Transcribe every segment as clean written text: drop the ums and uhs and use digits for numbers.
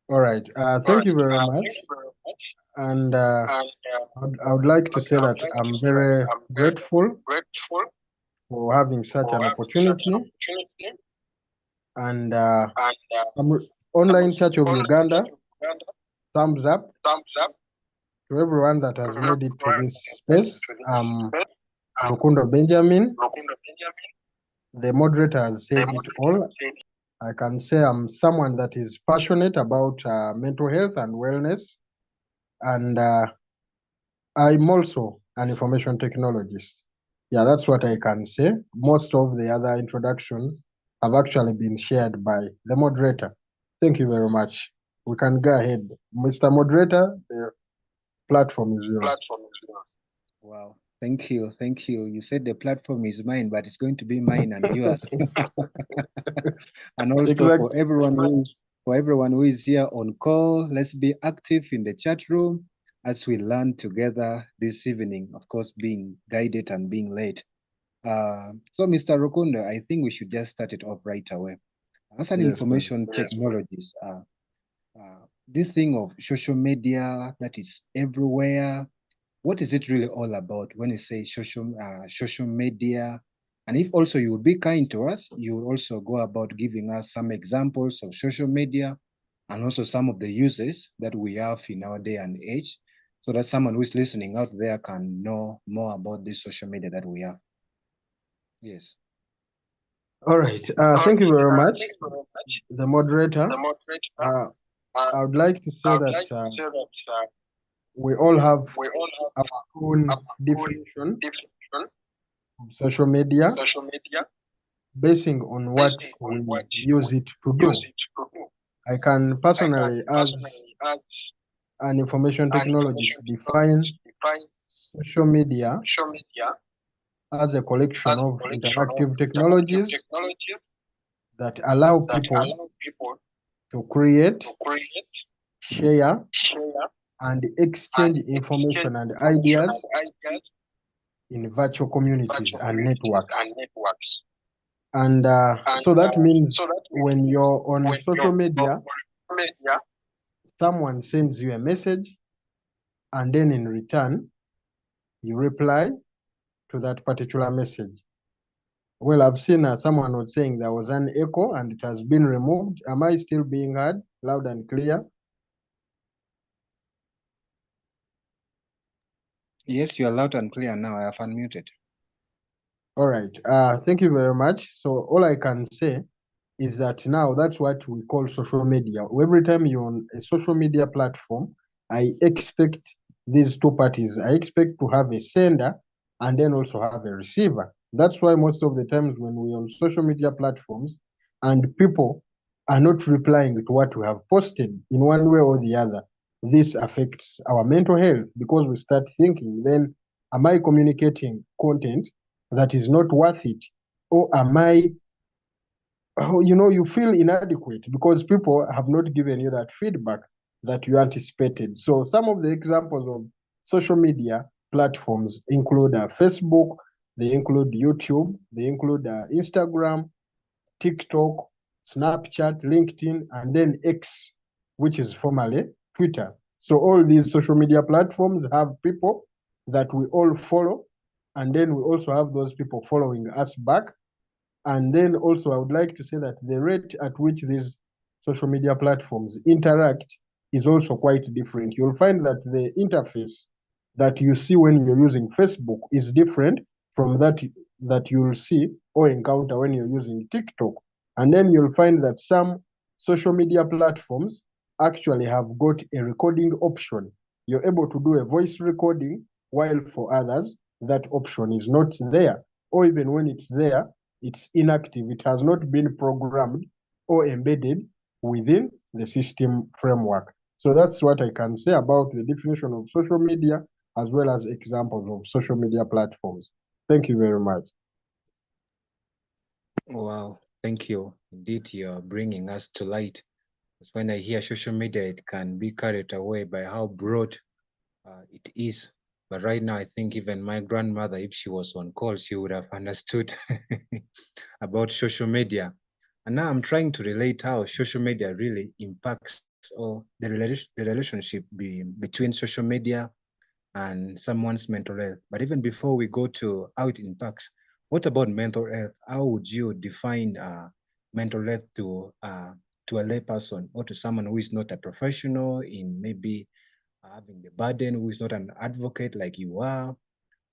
All right. Thank you very much. And I would like to say that I'm very grateful for having such an opportunity. And Online Church of Uganda, thumbs up to everyone that has made it to this space. Rukundo Benjamin, the moderator, has said it all. I can say I'm someone that is passionate about mental health and wellness, and I'm also an information technologist. Yeah, that's what I can say. Most of the other introductions have actually been shared by the moderator. Thank you very much. We can go ahead. Mr. Moderator, the platform is yours. Wow. Thank you. Thank you. You said the platform is mine, but it's going to be mine and yours. And also Exactly. for everyone who is here on call, let's be active in the chat room as we learn together this evening, of course, being guided and being led. So Mr. Rukundo, I think we should just start it off right away. As an information technologist, this thing of social media that is everywhere, what is it really all about when you say social media? And if also you would be kind to us, you would also go about giving us some examples of social media and also some of the uses that we have in our day and age, so that someone who is listening out there can know more about this social media that we have. Yes. All right. Thank you very much, the moderator. I would like to say that we all have our own definition of social media, basing on what we use it to do. I can personally, as an information technologist, define social media as a collection of interactive technologies that allow people to create, share, and exchange information and ideas in virtual communities and networks. And so that means when you're on social media, someone sends you a message, and then in return, you reply to that particular message. Well, I've seen someone was saying there was an echo and it has been removed. Am I still being heard loud and clear? Yes, you are loud and clear now. I have unmuted. All right. Thank you very much. So all I can say is that now that's what we call social media. Every time you're on a social media platform, I expect these two parties. I expect to have a sender and then also have a receiver. That's why most of the times when we're on social media platforms and people are not replying to what we have posted in one way or the other, this affects our mental health because we start thinking, then, am I communicating content that is not worth it? Or am I, you feel inadequate because people have not given you that feedback that you anticipated. So some of the examples of social media platforms include Facebook, they include YouTube, they include Instagram, TikTok, Snapchat, LinkedIn, and then X, which is formerly Twitter. So all these social media platforms have people that we all follow, and then we also have those people following us back. And then also, I would like to say that the rate at which these social media platforms interact is also quite different. You'll find that the interface that you see when you're using Facebook is different from that you'll see or encounter when you're using TikTok. And then you'll find that some social media platforms actually have got a recording option. You're able to do a voice recording, while for others, that option is not there. Or even when it's there, it's inactive. It has not been programmed or embedded within the system framework. So that's what I can say about the definition of social media as well as examples of social media platforms. Thank you very much. Wow, thank you. Indeed, you're bringing us to light. Because when I hear social media, it can be carried away by how broad it is. But right now, I think even my grandmother, if she was on call, she would have understood about social media. And now I'm trying to relate how social media really impacts or the relationship between social media and someone's mental health. But even before we go to how it impacts, what about mental health? How would you define mental health to a layperson or to someone who is not a professional in maybe having the burden, who is not an advocate like you are?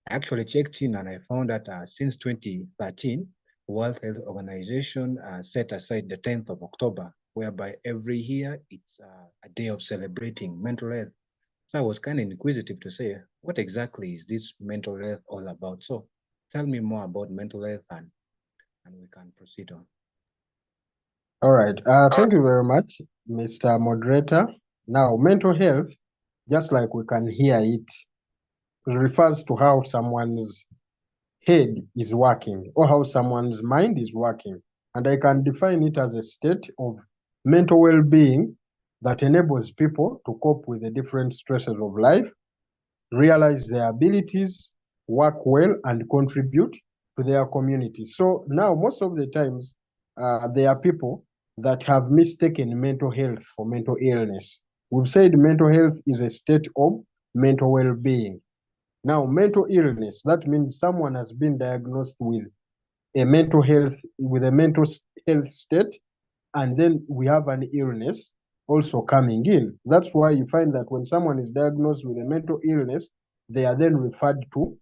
I actually checked in and I found that since 2013, World Health Organization set aside the 10th of October, whereby every year it's a day of celebrating mental health. So I was kind of inquisitive to say, what exactly is this mental health all about? So tell me more about mental health and we can proceed on. All right. Thank you very much, Mr. Moderator. Now, mental health, just like we can hear it, refers to how someone's head is working or how someone's mind is working. And I can define it as a state of mental well-being that enables people to cope with the different stresses of life, realize their abilities, work well, and contribute to their community. So now, most of the times, there are people that have mistaken mental health for mental illness. We've said mental health is a state of mental well-being. Now, mental illness, that means someone has been diagnosed with a mental health state, and then we have an illness also coming in. That's why you find that when someone is diagnosed with a mental illness, they are then referred to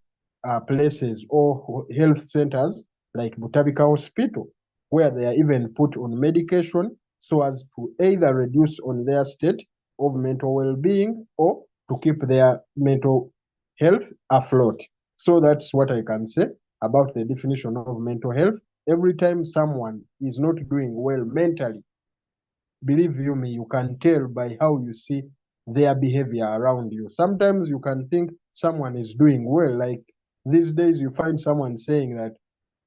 places or health centers like Butabika Hospital, where they are even put on medication so as to either reduce on their state of mental well-being or to keep their mental health afloat. So that's what I can say about the definition of mental health. Every time someone is not doing well mentally, believe you me, you can tell by how you see their behavior around you. Sometimes you can think someone is doing well. Like these days, you find someone saying that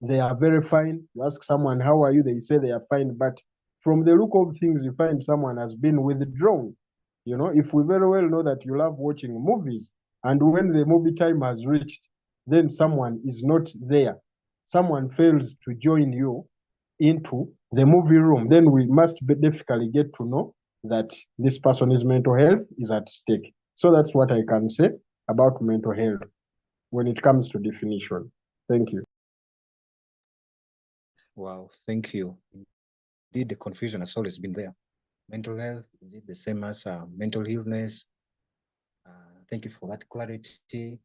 they are very fine. You ask someone, how are you? They say they are fine. But from the look of things, you find someone has been withdrawn. You know, if we very well know that you love watching movies, and when the movie time has reached, then someone is not there. Someone fails to join you into the movie room, then we must basically get to know that this person's mental health is at stake. So that's what I can say about mental health when it comes to definition. Thank you. Wow, thank you. Indeed, the confusion has always been there. Mental health, is it the same as mental illness? Thank you for that clarity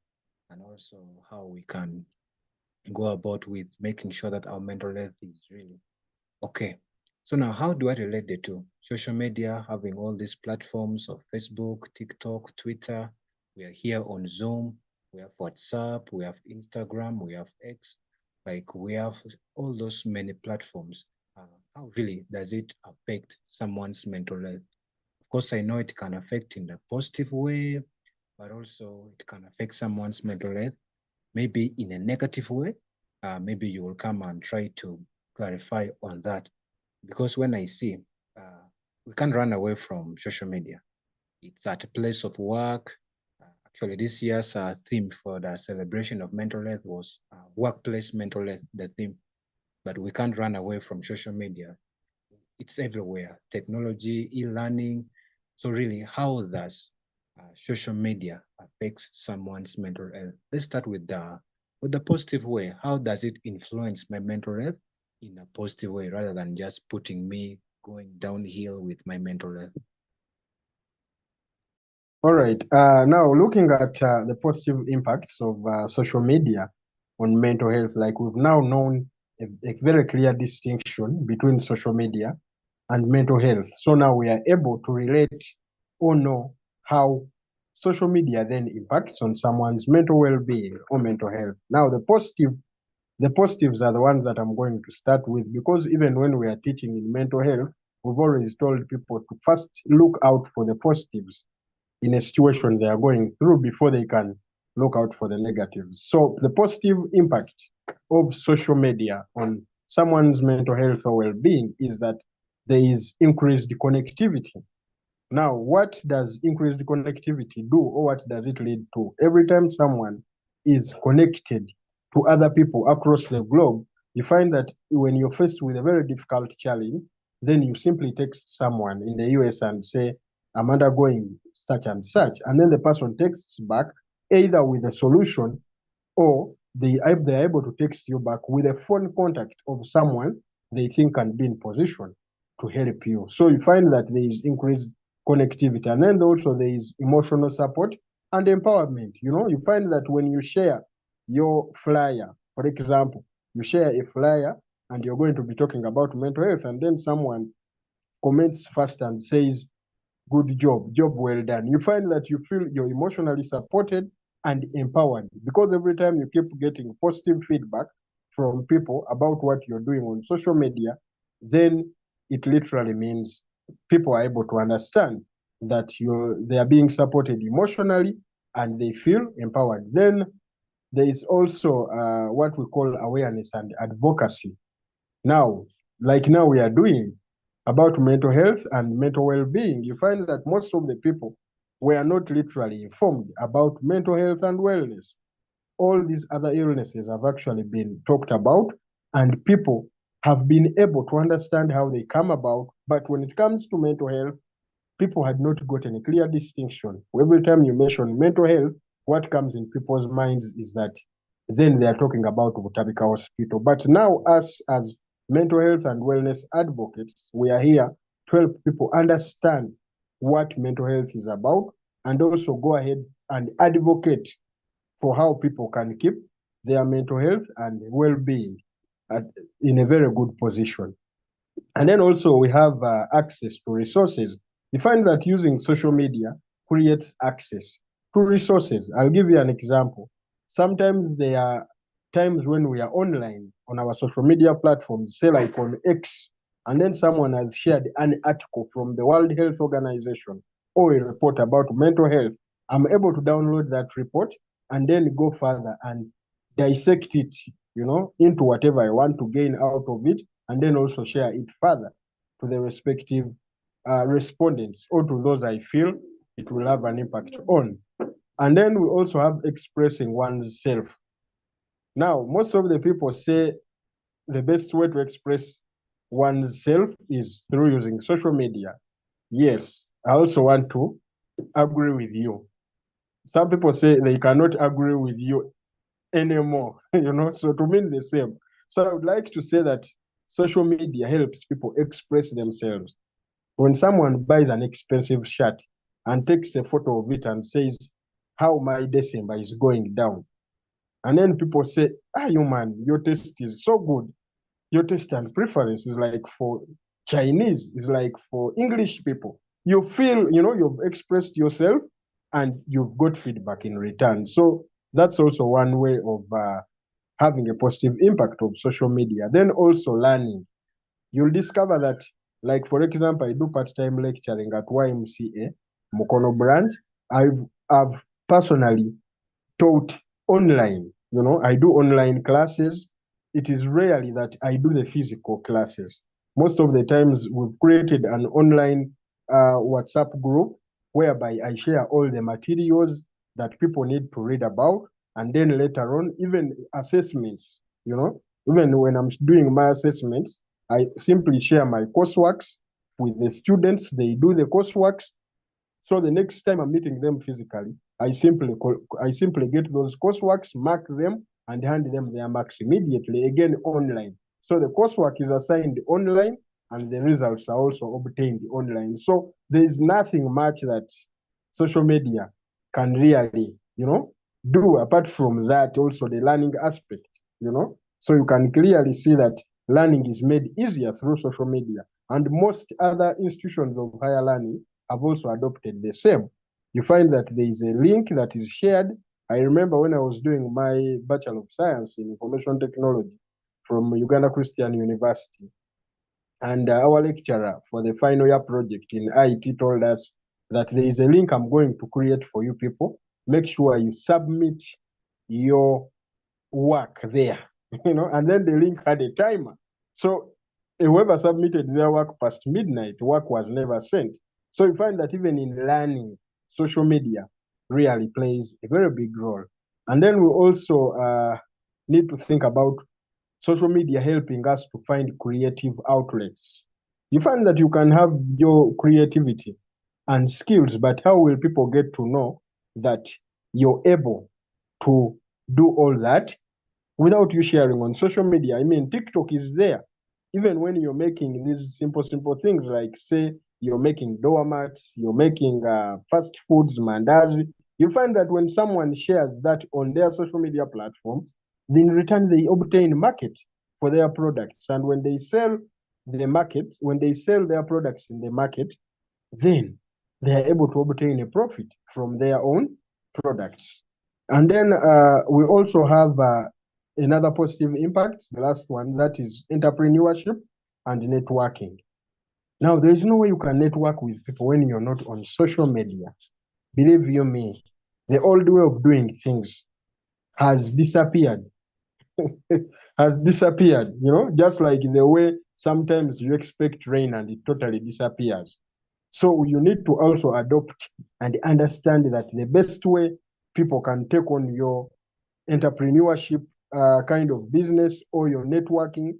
and also how we can go about with making sure that our mental health is really okay. So now how do I relate the two? Social media, having all these platforms of Facebook, TikTok, Twitter, we are here on Zoom, we have WhatsApp, we have Instagram, we have X, like we have all those many platforms. How really does it affect someone's mental health? Of course, I know it can affect in a positive way, but also it can affect someone's mental health, maybe in a negative way. Maybe you will come and try to clarify on that. Because when I see, we can't run away from social media. It's at a place of work. Actually, this year's theme for the celebration of mental health was workplace mental health, the theme. But we can't run away from social media. It's everywhere, technology, e-learning. So really, how does social media affects someone's mental health? Let's start with the positive way. How does it influence my mental health in a positive way rather than just putting me going downhill with my mental health? All right. Now, looking at the positive impacts of social media on mental health, like we've now known a very clear distinction between social media and mental health. So now we are able to relate or know how social media then impacts on someone's mental well-being or mental health. Now, the positives are the ones that I'm going to start with, because even when we are teaching in mental health, we've always told people to first look out for the positives in a situation they are going through before they can look out for the negatives. So the positive impact of social media on someone's mental health or well-being is that there is increased connectivity. Now, what does increased connectivity do, or what does it lead to? Every time someone is connected to other people across the globe, you find that when you're faced with a very difficult challenge, then you simply text someone in the US and say, I'm undergoing such and such. And then the person texts back either with a solution or they're able to text you back with a phone contact of someone they think can be in position to help you. So you find that there is increased connectivity. And then also there is emotional support and empowerment. You find that when you share your flyer, for example, you share a flyer and you're going to be talking about mental health, and then someone comments first and says, good job well done. You find that you feel you're emotionally supported and empowered, because every time you keep getting positive feedback from people about what you're doing on social media, then it literally means people are able to understand that they are being supported emotionally and they feel empowered. Then there is also what we call awareness and advocacy. Now, like now we are doing about mental health and mental well-being, you find that most of the people were not literally informed about mental health and wellness. All these other illnesses have actually been talked about, and people have been able to understand how they come about. But when it comes to mental health, people had not gotten a clear distinction. Every time you mention mental health, what comes in people's minds is that then they are talking about Butabika Hospital. But now, us as mental health and wellness advocates, we are here to help people understand what mental health is about and also go ahead and advocate for how people can keep their mental health and well-being in a very good position. And then also we have access to resources. You find that using social media creates access to resources. I'll give you an example. Sometimes there are times when we are online on our social media platforms, say like on X, and then someone has shared an article from the World Health Organization or a report about mental health. I'm able to download that report and then go further and dissect it, into whatever I want to gain out of it, and then also share it further to the respective respondents or to those I feel it will have an impact on. And then we also have expressing one's self. Now, most of the people say the best way to express one's self is through using social media. Yes, I also want to agree with you. Some people say they cannot agree with you anymore, so to mean the same. So I would like to say that social media helps people express themselves. When someone buys an expensive shirt and takes a photo of it and says, how my December is going down, and then people say, you man, your taste is so good. Your taste and preference is like for Chinese, is like for English people. You feel, you've expressed yourself and you've got feedback in return. So that's also one way of having a positive impact of social media. Then also learning. You'll discover that, like, for example, I do part-time lecturing at YMCA, Mukono branch. I've personally taught online. I do online classes. It is rarely that I do the physical classes. Most of the times, we've created an online WhatsApp group whereby I share all the materials that people need to read about. And then later on, even assessments, even when I'm doing my assessments, I simply share my courseworks with the students. They do the courseworks, so the next time I'm meeting them physically, I simply get those courseworks, mark them, and hand them their marks immediately, again online. So the coursework is assigned online, and the results are also obtained online. So there is nothing much that social media can really, do apart from that. Also the learning aspect, So you can clearly see that learning is made easier through social media, and most other institutions of higher learning have also adopted the same. You find that there is a link that is shared. I remember when I was doing my Bachelor of Science in Information Technology from Uganda Christian University, and our lecturer for the final year project in IT told us that there is a link I'm going to create for you people. Make sure you submit your work there, and then the link had a timer. So whoever submitted their work past midnight, work was never sent. So you find that even in learning, social media really plays a very big role. And then we also need to think about social media helping us to find creative outlets. You find that you can have your creativity and skills, but how will people get to know that you're able to do all that without you sharing on social media? I mean, TikTok is there. Even when you're making these simple things, like say you're making doormats, you're making fast foods, mandazi, you find that when someone shares that on their social media platform, then in return they obtain market for their products. And when they sell when they sell their products in the market, then they are able to obtain a profit from their own products. And then we also have another positive impact, the last one, that is entrepreneurship and networking. Now, there is no way you can network with people when you're not on social media. Believe you me, the old way of doing things has disappeared. Has disappeared, just like the way sometimes you expect rain and it totally disappears. So you need to also adopt and understand that the best way people can take on your entrepreneurship kind of business or your networking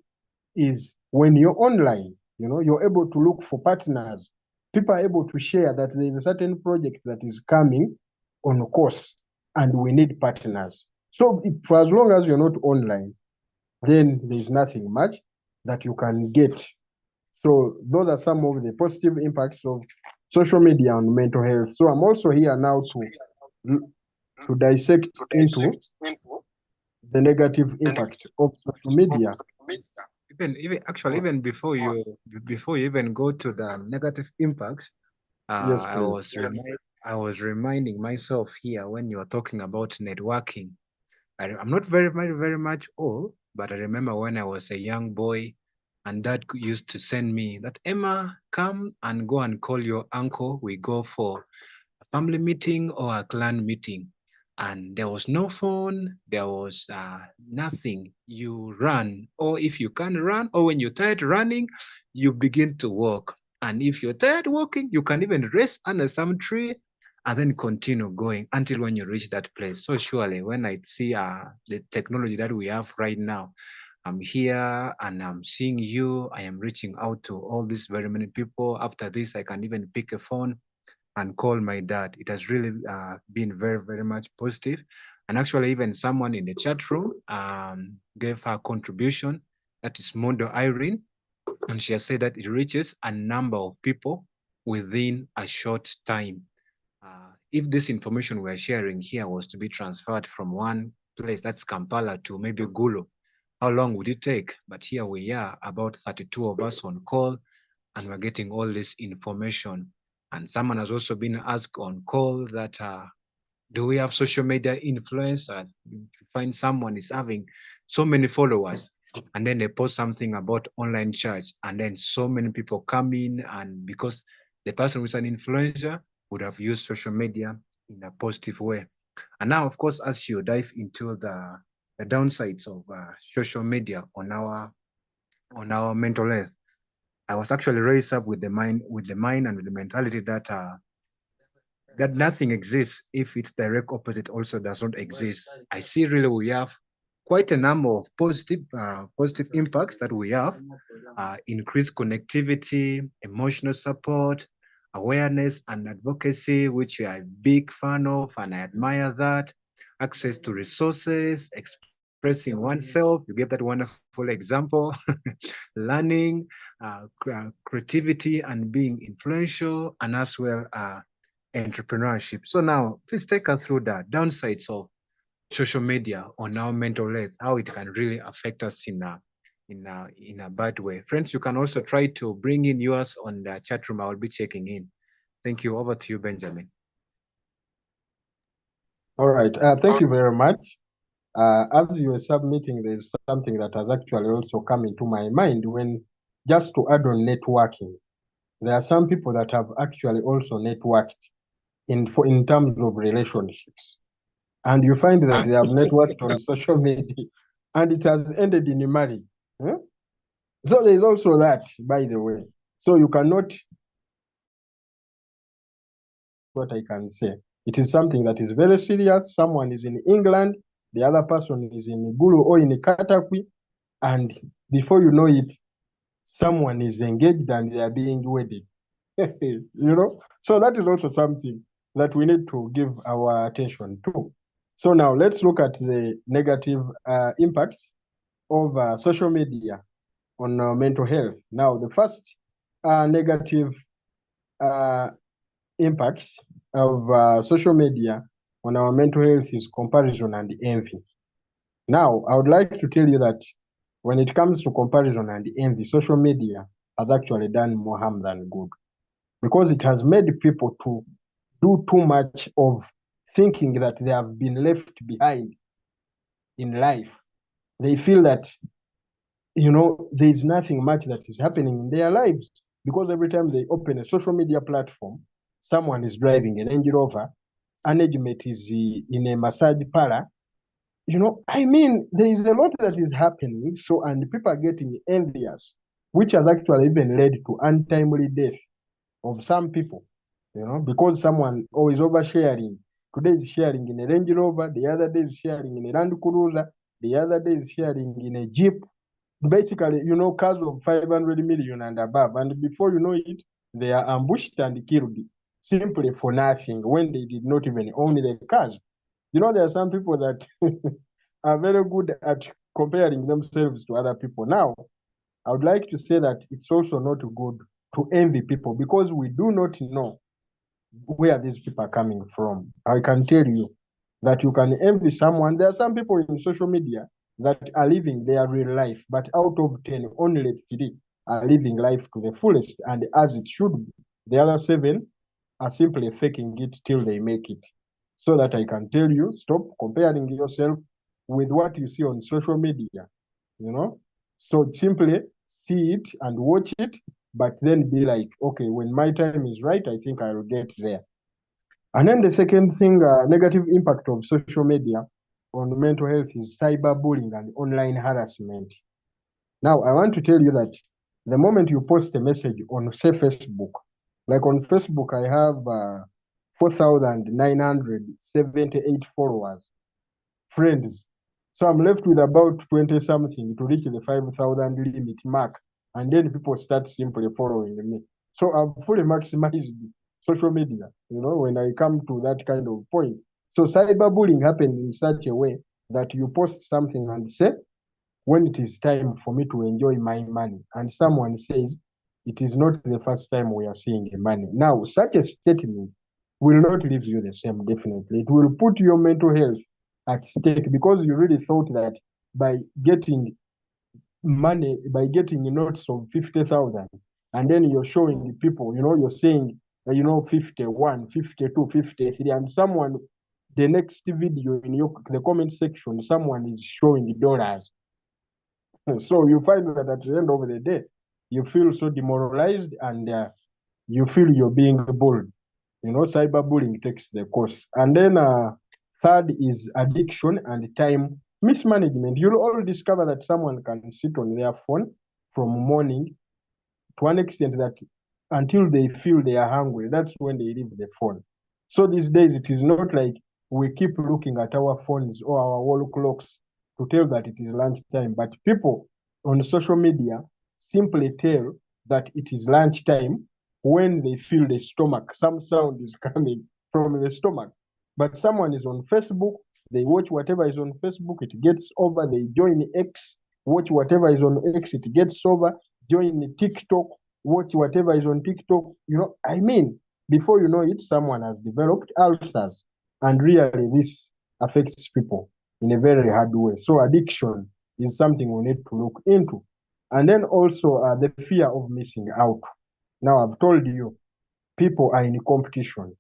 is when you're online. You're able to look for partners. People are able to share that there's a certain project that is coming on course and we need partners. So for as long as you're not online, then there's nothing much that you can get. So those are some of the positive impacts of social media on mental health. So I'm also here now to dissect into the negative impact of social media. Even before you even go to the negative impact, Yes, I please. was I was reminding myself here when you were talking about networking. I'm not very much old, but I remember when I was a young boy, and dad used to send me that, Emma, come and go and call your uncle. We go for a family meeting or a clan meeting. And there was no phone, there was nothing. You run, or if you can't run, or when you're tired running, you begin to walk. And if you're tired walking, you can even rest under some tree and then continue going until when you reach that place. So surely when I see the technology that we have right now, I'm here and I'm seeing you, I am reaching out to all these very many people. After this, I can even pick a phone and call my dad. It has really been very much positive. And actually, even someone in the chat room gave her contribution. That is Mondo Irene. And she has said that it reaches a number of people within a short time. If this information we're sharing here was to be transferred from one place, that's Kampala, to maybe Gulu, how long would it take? But here we are, about 32 of us on call, and we're getting all this information. And someone has also been asked on call that, do we have social media influencers? You find someone is having so many followers, and then they post something about online church, and then so many people come in, and because the person who's an influencer would have used social media in a positive way. And now, of course, as you dive into the downsides of social media on our mental health, I was actually raised up with the mind and with the mentality that nothing exists if its direct opposite also does not exist. I see really we have quite a number of positive impacts that we have: increased connectivity, emotional support, awareness and advocacy, which we are a big fan of, and I admire that. Access to resources, expressing oneself. You gave that wonderful example. Learning, creativity, and being influential, and as well entrepreneurship. So now, please take us through the downsides of social media on our mental health, how it can really affect us in a bad way. Friends, you can also try to bring in yours on the chat room. I will be checking in. Thank you. Over to you, Benjamin. All right. Thank you very much. As you were submitting, there's something that has actually also come into my mind when just to add on networking. There are some people that have actually also networked in terms of relationships. And you find that they have networked on social media and it has ended in a marriage. Huh? So there's also that, by the way. So you cannot, what I can say, it is something that is very serious. Someone is in England, the other person is in Gulu or in Katakwi, and before you know it, someone is engaged and they are being wedded. So that is also something that we need to give our attention to. So now let's look at the negative impact of social media on mental health. Now, the first negative uh, impacts of social media on our mental health is comparison and envy. Now, I would like to tell you that when it comes to comparison and envy, social media has actually done more harm than good because it has made people to do too much of thinking that they have been left behind in life. They feel that, there's nothing much that is happening in their lives because every time they open a social media platform, someone is driving an Range Rover, an agent is in a massage parlor. I mean, there is a lot that is happening. So, and people are getting envious, which has actually even led to untimely death of some people, because someone always oversharing. Today is sharing in a Range Rover, the other day is sharing in a Land Cruiser, the other day is sharing in a Jeep. Basically, cars of 500 million and above. And before you know it, they are ambushed and killed simply for nothing when they did not even own the cars. There are some people that are very good at comparing themselves to other people. Now, I would like to say that it's also not good to envy people because we do not know where these people are coming from. I can tell you that you can envy someone. There are some people in social media that are living their real life, but out of 10, only 3 are living life to the fullest and as it should be. The other 7 are simply faking it till they make it. So that I can tell you, stop comparing yourself with what you see on social media, you know? So simply see it and watch it, but then be like, okay, when my time is right, I think I'll get there. And then the second thing, negative impact of social media on mental health is cyberbullying and online harassment. Now, I want to tell you that the moment you post a message on, say, Facebook, like on Facebook, I have 4,978 followers, friends. So I'm left with about 20 something to reach the 5,000 limit mark. And then people start simply following me. So I've fully maximized social media, when I come to that kind of point. So cyberbullying happens in such a way that you post something and say, when it is time for me to enjoy my money, and someone says, it is not the first time we are seeing the money. Now, such a statement will not leave you the same, definitely. It will put your mental health at stake because you really thought that by getting money, by getting notes of 50,000, and then you're showing the people, you're saying, 51, 52, 53, and someone, the next video in the comment section, someone is showing the dollars. So you find that at the end of the day, you feel so demoralized and you feel you're being bullied. Cyberbullying takes the course. And then third is addiction and time mismanagement. You'll all discover that someone can sit on their phone from morning to an extent that until they feel they are hungry, that's when they leave the phone. So these days, it is not like we keep looking at our phones or our wall clocks to tell that it is lunchtime, but people on social media simply tell that it is lunchtime when they feel the stomach, some sound is coming from the stomach. But someone is on Facebook, they watch whatever is on Facebook, it gets over, they join X, watch whatever is on X, it gets over, join TikTok, watch whatever is on TikTok. I mean, before you know it, someone has developed ulcers. And really, this affects people in a very hard way. So addiction is something we need to look into. And then also the fear of missing out. Now, I've told you, people are in competition.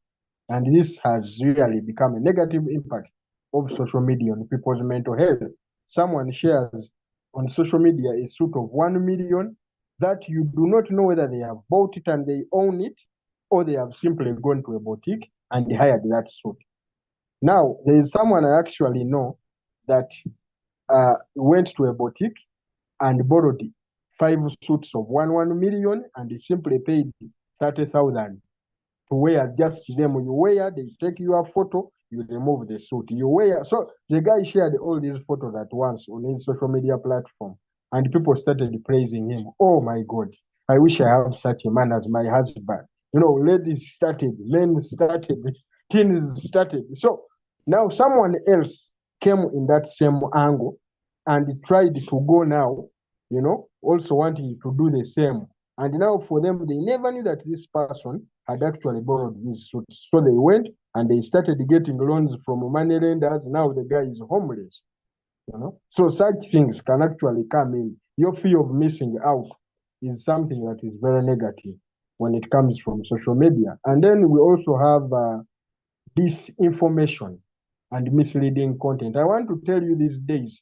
And this has really become a negative impact of social media on people's mental health. Someone shares on social media a suit of 1 million that you do not know whether they have bought it and they own it, or they have simply gone to a boutique and hired that suit. Now, there is someone I actually know that went to a boutique and borrowed 5 suits of 1 million and simply paid 30,000 to wear just them. You wear, they take your photo, you remove the suit. You wear. So the guy shared all these photos at once on his social media platform. and people started praising him. Oh my God, I wish I have such a man as my husband. You know, ladies started, men started, teens started. So now someone else came in that same angle and tried to go now, you know, also wanting to do the same. And now for them, they never knew that this person had actually borrowed these suits. So they went and they started getting loans from money lenders. Now the guy is homeless. You know, so such things can actually come in. Your fear of missing out is something that is very negative when it comes from social media. And then we also have disinformation and misleading content. I want to tell you these days,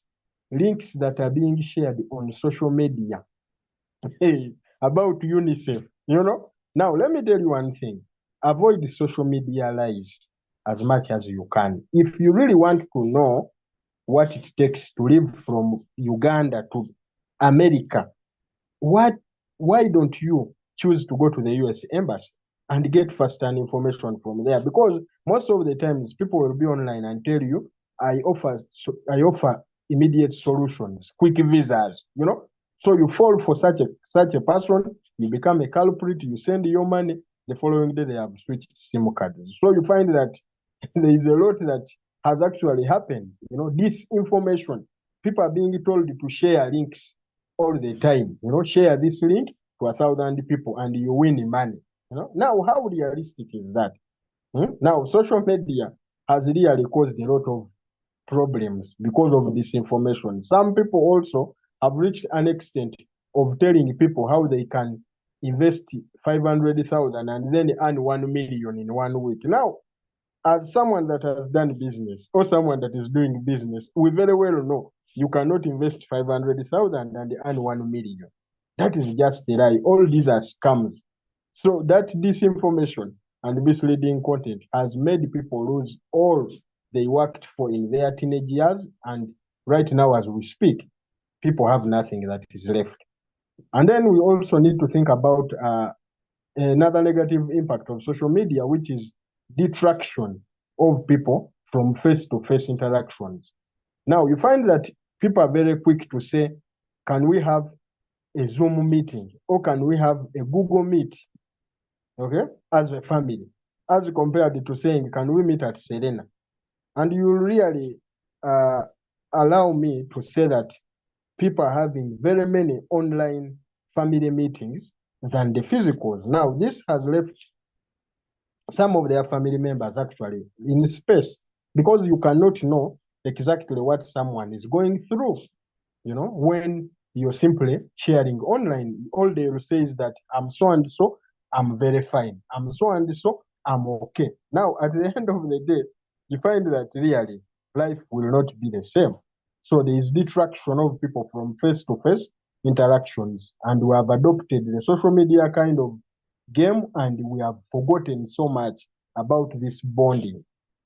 links that are being shared on social media hey, about UNICEF, you know. Now, let me tell you one thing. Avoid the social media lies as much as you can. If you really want to know what it takes to live from Uganda to America, what why don't you choose to go to the US embassy and get first-hand information from there? Because most of the times people will be online and tell you, I offer immediate solutions, quick visas, you know. So you fall for such a person, you become a culprit, you send your money, the following day they have switched SIM cards. So you find that there is a lot that has actually happened. You know, this information, people are being told to share links all the time. You know, share this link to 1,000 people and you win money. You know, now how realistic is that? Now, social media has really caused a lot of problems because of this information. Some people also have reached an extent of telling people how they can invest 500,000 and then earn 1 million in 1 week. Now, as someone that has done business or someone that is doing business, we very well know you cannot invest 500,000 and earn 1 million. That is just a lie. All these are scams. So that disinformation and misleading content has made people lose all they worked for in their teenage years. And right now, as we speak, people have nothing that is left. And then we also need to think about another negative impact of social media, which is detraction of people from face-to-face interactions. Now, you find that people are very quick to say, can we have a Zoom meeting or can we have a Google Meet, okay, as a family, as compared to saying, can we meet at Serena? And you really uh, allow me to say that people are having very many online family meetings than the physicals. Now, this has left some of their family members actually in space because you cannot know exactly what someone is going through. You know, when you're simply sharing online, all they will say is that I'm so and so, I'm very fine. I'm so and so, I'm okay. Now, at the end of the day, you find that really life will not be the same. So there is detraction of people from face to face interactions, and we have adopted the social media kind of game, and we have forgotten so much about this bonding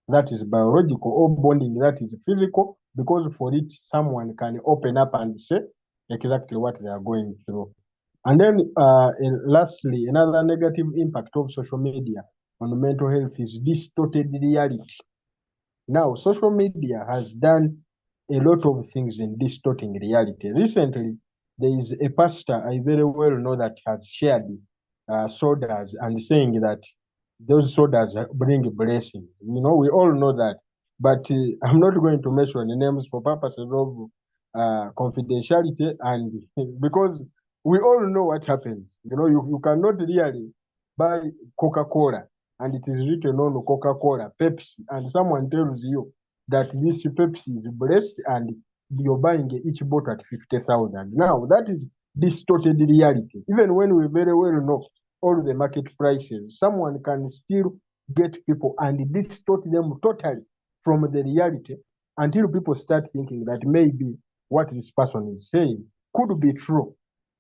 that is biological or bonding that is physical, because for it, someone can open up and say exactly what they are going through. And then, lastly, another negative impact of social media on mental health is distorted reality. Now, social media has done a lot of things in distorting reality. Recently, there is a pastor I very well know that has shared sodas and saying that those sodas bring blessings. You know, we all know that. But I'm not going to mention the names for purposes of confidentiality and because we all know what happens. You know, you cannot really buy Coca-Cola and it is written on Coca-Cola, Pepsi, and someone tells you that this Pepsi is blessed and you're buying each bottle at 50,000. Now, that is distorted reality. Even when we very well know all the market prices, someone can still get people and distort them totally from the reality until people start thinking that maybe what this person is saying could be true,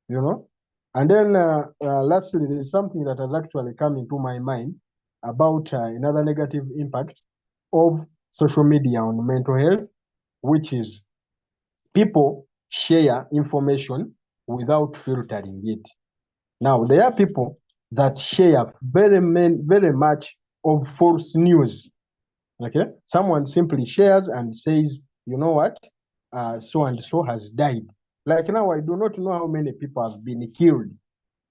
you know. And then lastly, there is something that has actually come into my mind about another negative impact of social media on mental health, which is people share information without filtering it. Now, there are people that share very much of false news. Okay, someone simply shares and says, you know what, so and so has died. Like now, I do not know how many people have been killed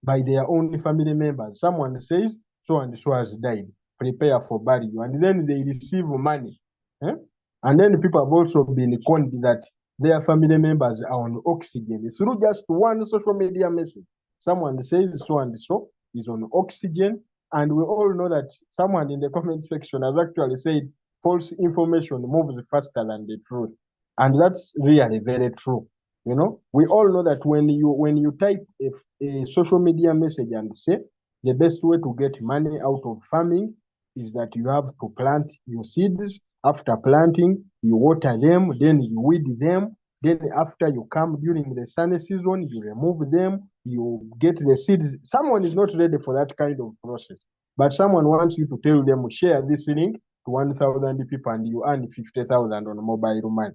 by their own family members. Someone says so and so has died, prepare for burial, and then they receive money. Eh? And then people have also been conned that their family members are on oxygen. It's through just one social media message. Someone says so and so is on oxygen, and we all know that someone in the comment section has actually said false information moves faster than the truth. And that's really very true. You know, we all know that when you type a social media message and say the best way to get money out of farming is that you have to plant your seeds. After planting, you water them, then you weed them. Then after you come during the sunny season, you remove them, you get the seeds. Someone is not ready for that kind of process. But someone wants you to tell them, share this link to 1,000 people and you earn 50,000 on mobile money.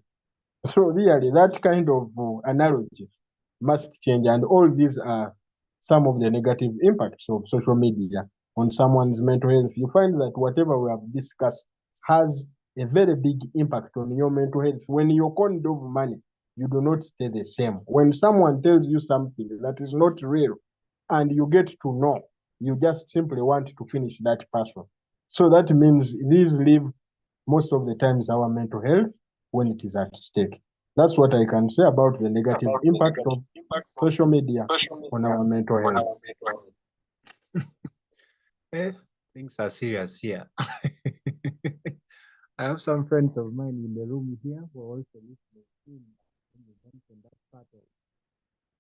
So really, that kind of analogy must change, and all these are some of the negative impacts of social media on someone's mental health. You find that whatever we have discussed has a very big impact on your mental health. When you're conned of money, you do not stay the same. When someone tells you something that is not real and you get to know, you just simply want to finish that person. So that means these leave most of the times our mental health when it is at stake. That's what I can say about the negative impact of social media on our mental health. Eh, things are serious here. I have some friends of mine in the room here who are also listening in. When you mention that part of,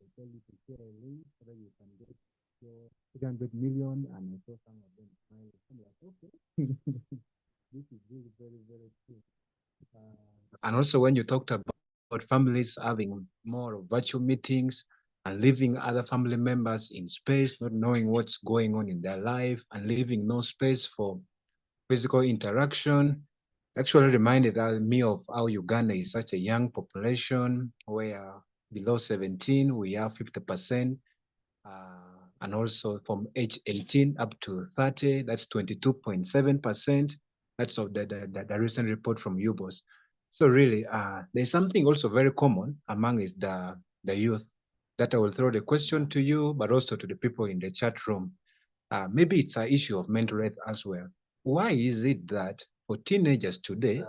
they tell you to share a link so that you can get your 300 million, and I saw some of them smiling. I'm like, okay, this is really very, very true. And also, when you talked about families having more of virtual meetings and leaving other family members in space, not knowing what's going on in their life, and leaving no space for physical interaction, actually reminded me of how Uganda is such a young population, where below 17, we have 50%. And also from age 18 up to 30, that's 22.7%. That's of the recent report from UBOS. So really, there's something also very common among is the youth that I will throw the question to you, but also to the people in the chat room. Maybe it's an issue of mental health as well. Why is it that for teenagers today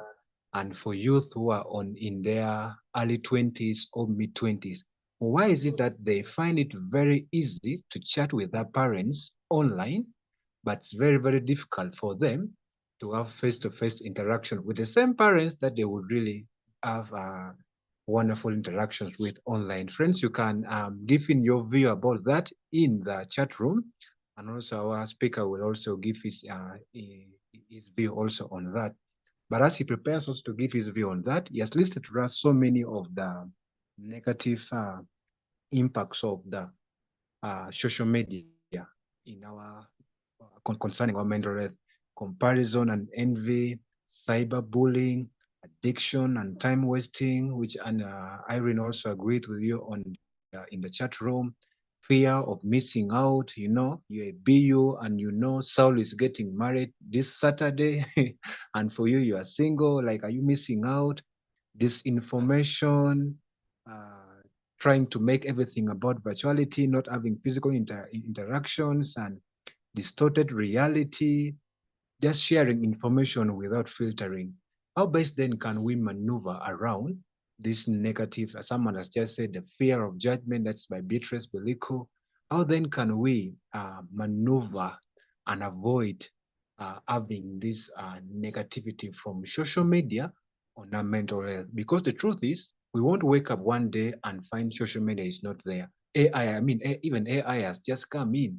and for youth who are in their early 20s or mid 20s, why is it that they find it very easy to chat with their parents online, but it's very, very difficult for them to have face-to-face interaction with the same parents that they would really have wonderful interactions with online? Friends, you can give in your view about that in the chat room, and also our speaker will also give his view also on that. But as he prepares us to give his view on that, he has listed to us so many of the negative impacts of the social media in our concerning our mental health: comparison and envy, cyberbullying, addiction and time wasting, which Irene also agreed with you on in the chat room. Fear of missing out, you know, you're a BU and you know Saul is getting married this Saturday, and for you, you are single. Like, are you missing out? Disinformation, trying to make everything about virtuality, not having physical interactions, and distorted reality, just sharing information without filtering. How best then can we maneuver around this negative, as someone has just said, the fear of judgment? That's by Beatrice Belico. How then can we maneuver and avoid having this negativity from social media on our mental health? Because the truth is, we won't wake up one day and find social media is not there. AI, I mean, even AI has just come in,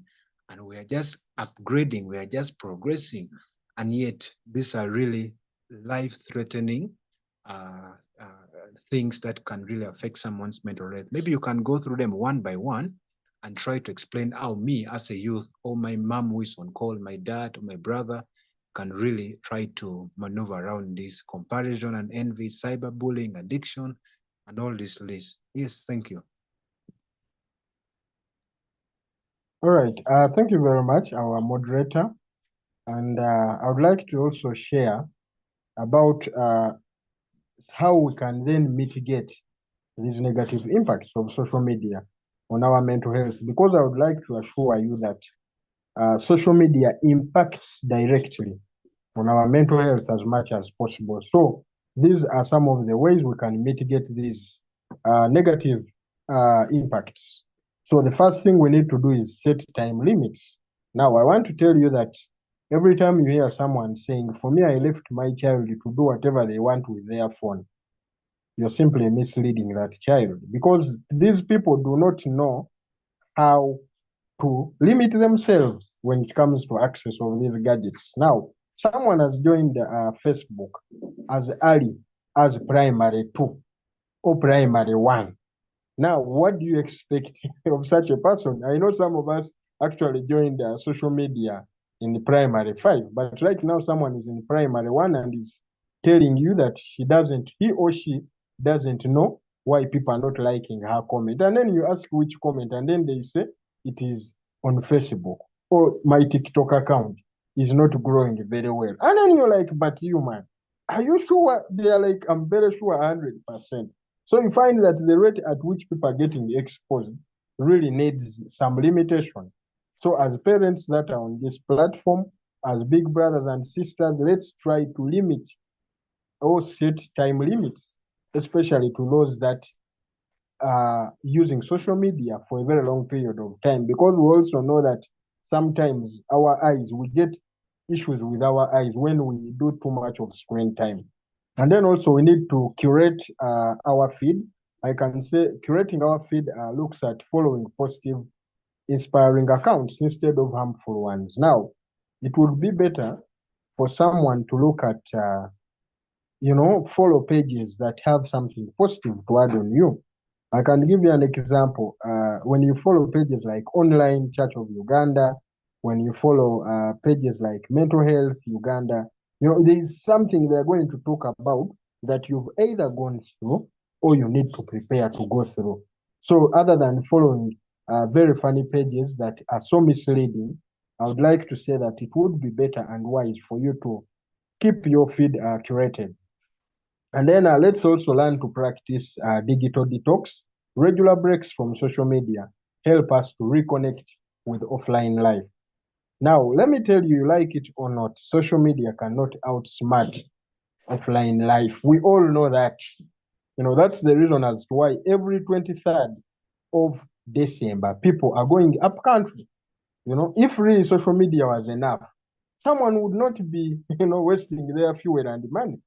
and we are just upgrading, we are just progressing. And yet, these are really life-threatening things that can really affect someone's mental health. Maybe you can go through them one by one and try to explain how me as a youth, or my mom who is on call, my dad or my brother, can really try to maneuver around this comparison and envy, cyberbullying, addiction, and all this list. Yes, thank you. All right. Thank you very much, our moderator. And I would like to also share about how we can then mitigate these negative impacts of social media on our mental health, because I would like to assure you that social media impacts directly on our mental health as much as possible. So these are some of the ways we can mitigate these negative impacts. So the first thing we need to do is set time limits. Now, I want to tell you that every time you hear someone saying, for me, I left my child to do whatever they want with their phone, you're simply misleading that child, because these people do not know how to limit themselves when it comes to access of these gadgets. Now, someone has joined Facebook as early as primary 2 or primary 1. Now, what do you expect of such a person? I know some of us actually joined social media in the primary 5, but right now someone is in primary 1 and is telling you that he or she doesn't know why people are not liking her comment. And then you ask which comment, and then they say it is on Facebook, or my TikTok account is not growing very well. And then you're like, but you, man, are you sure? They are like, I'm very sure 100%. So you find that the rate at which people are getting exposed really needs some limitation. So as parents that are on this platform, as big brothers and sisters, let's try to limit or set time limits, especially to those that are using social media for a very long period of time, because we also know that sometimes we get issues with our eyes when we do too much of screen time. And then also we need to curate our feed. I can say curating our feed looks at following positive, inspiring accounts instead of harmful ones. Now, it would be better for someone to look at, follow pages that have something positive to add on you. I can give you an example. When you follow pages like Online Church of Uganda, when you follow pages like Mental Health Uganda, there is something they're going to talk about that you've either gone through or you need to prepare to go through. So other than following very funny pages that are so misleading, I would like to say that it would be better and wise for you to keep your feed curated. And then let's also learn to practice digital detox. Regular breaks from social media help us to reconnect with offline life. Now, let me tell you, like it or not, social media cannot outsmart offline life. We all know that. That's the reason as to why every 23rd of December, people are going up country. If really social media was enough, someone would not be, wasting their fuel and money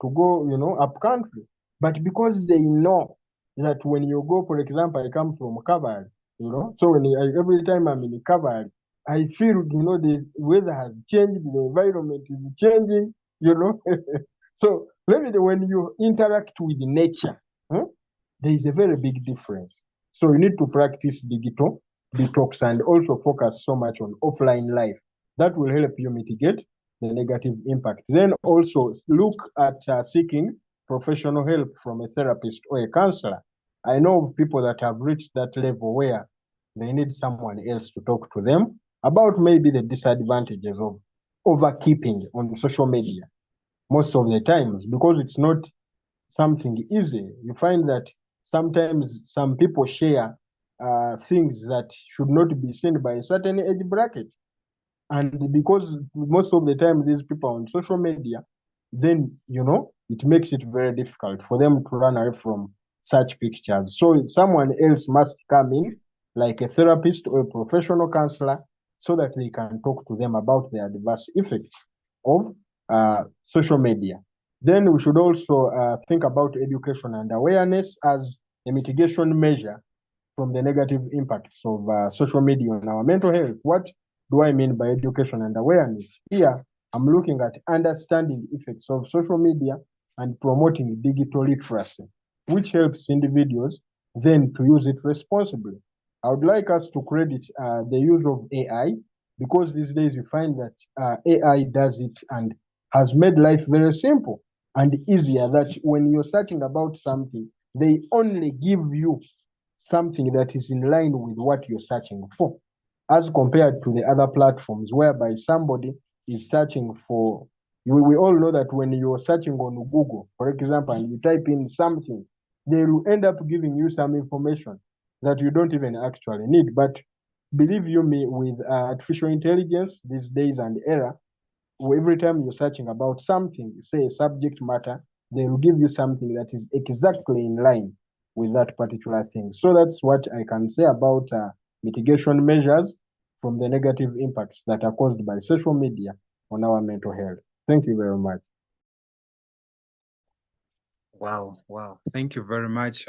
to go, up country. But because they know that when you go, for example, I come from Cavalry, so every time I'm in Cavalry, I feel, the weather has changed, the environment is changing. So when you interact with nature, there is a very big difference. So you need to practice digital detox and also focus so much on offline life. That will help you mitigate the negative impact. Then also look at seeking professional help from a therapist or a counselor. I know of people that have reached that level where they need someone else to talk to them about maybe the disadvantages of overkeeping on social media most of the times, because it's not something easy. You find that sometimes some people share things that should not be seen by a certain age bracket. And because most of the time these people are on social media, then, it makes it very difficult for them to run away from such pictures. So someone else must come in, like a therapist or a professional counselor, so that they can talk to them about the adverse effects of social media. Then we should also think about education and awareness as a mitigation measure from the negative impacts of social media on our mental health. What do I mean by education and awareness? Here, I'm looking at understanding effects of social media and promoting digital literacy, which helps individuals then to use it responsibly. I would like us to credit the use of AI, because these days you find that AI does it and has made life very simple and easier, that when you're searching about something, they only give you something that is in line with what you're searching for, as compared to the other platforms whereby somebody is searching for. We all know that when you're searching on Google, for example, and you type in something, they will end up giving you some information that you don't even actually need. But believe you me, with artificial intelligence these days and era, every time you're searching about something, say a subject matter, they will give you something that is exactly in line with that particular thing. So that's what I can say about mitigation measures from the negative impacts that are caused by social media on our mental health. Thank you very much. Wow, wow. Thank you very much,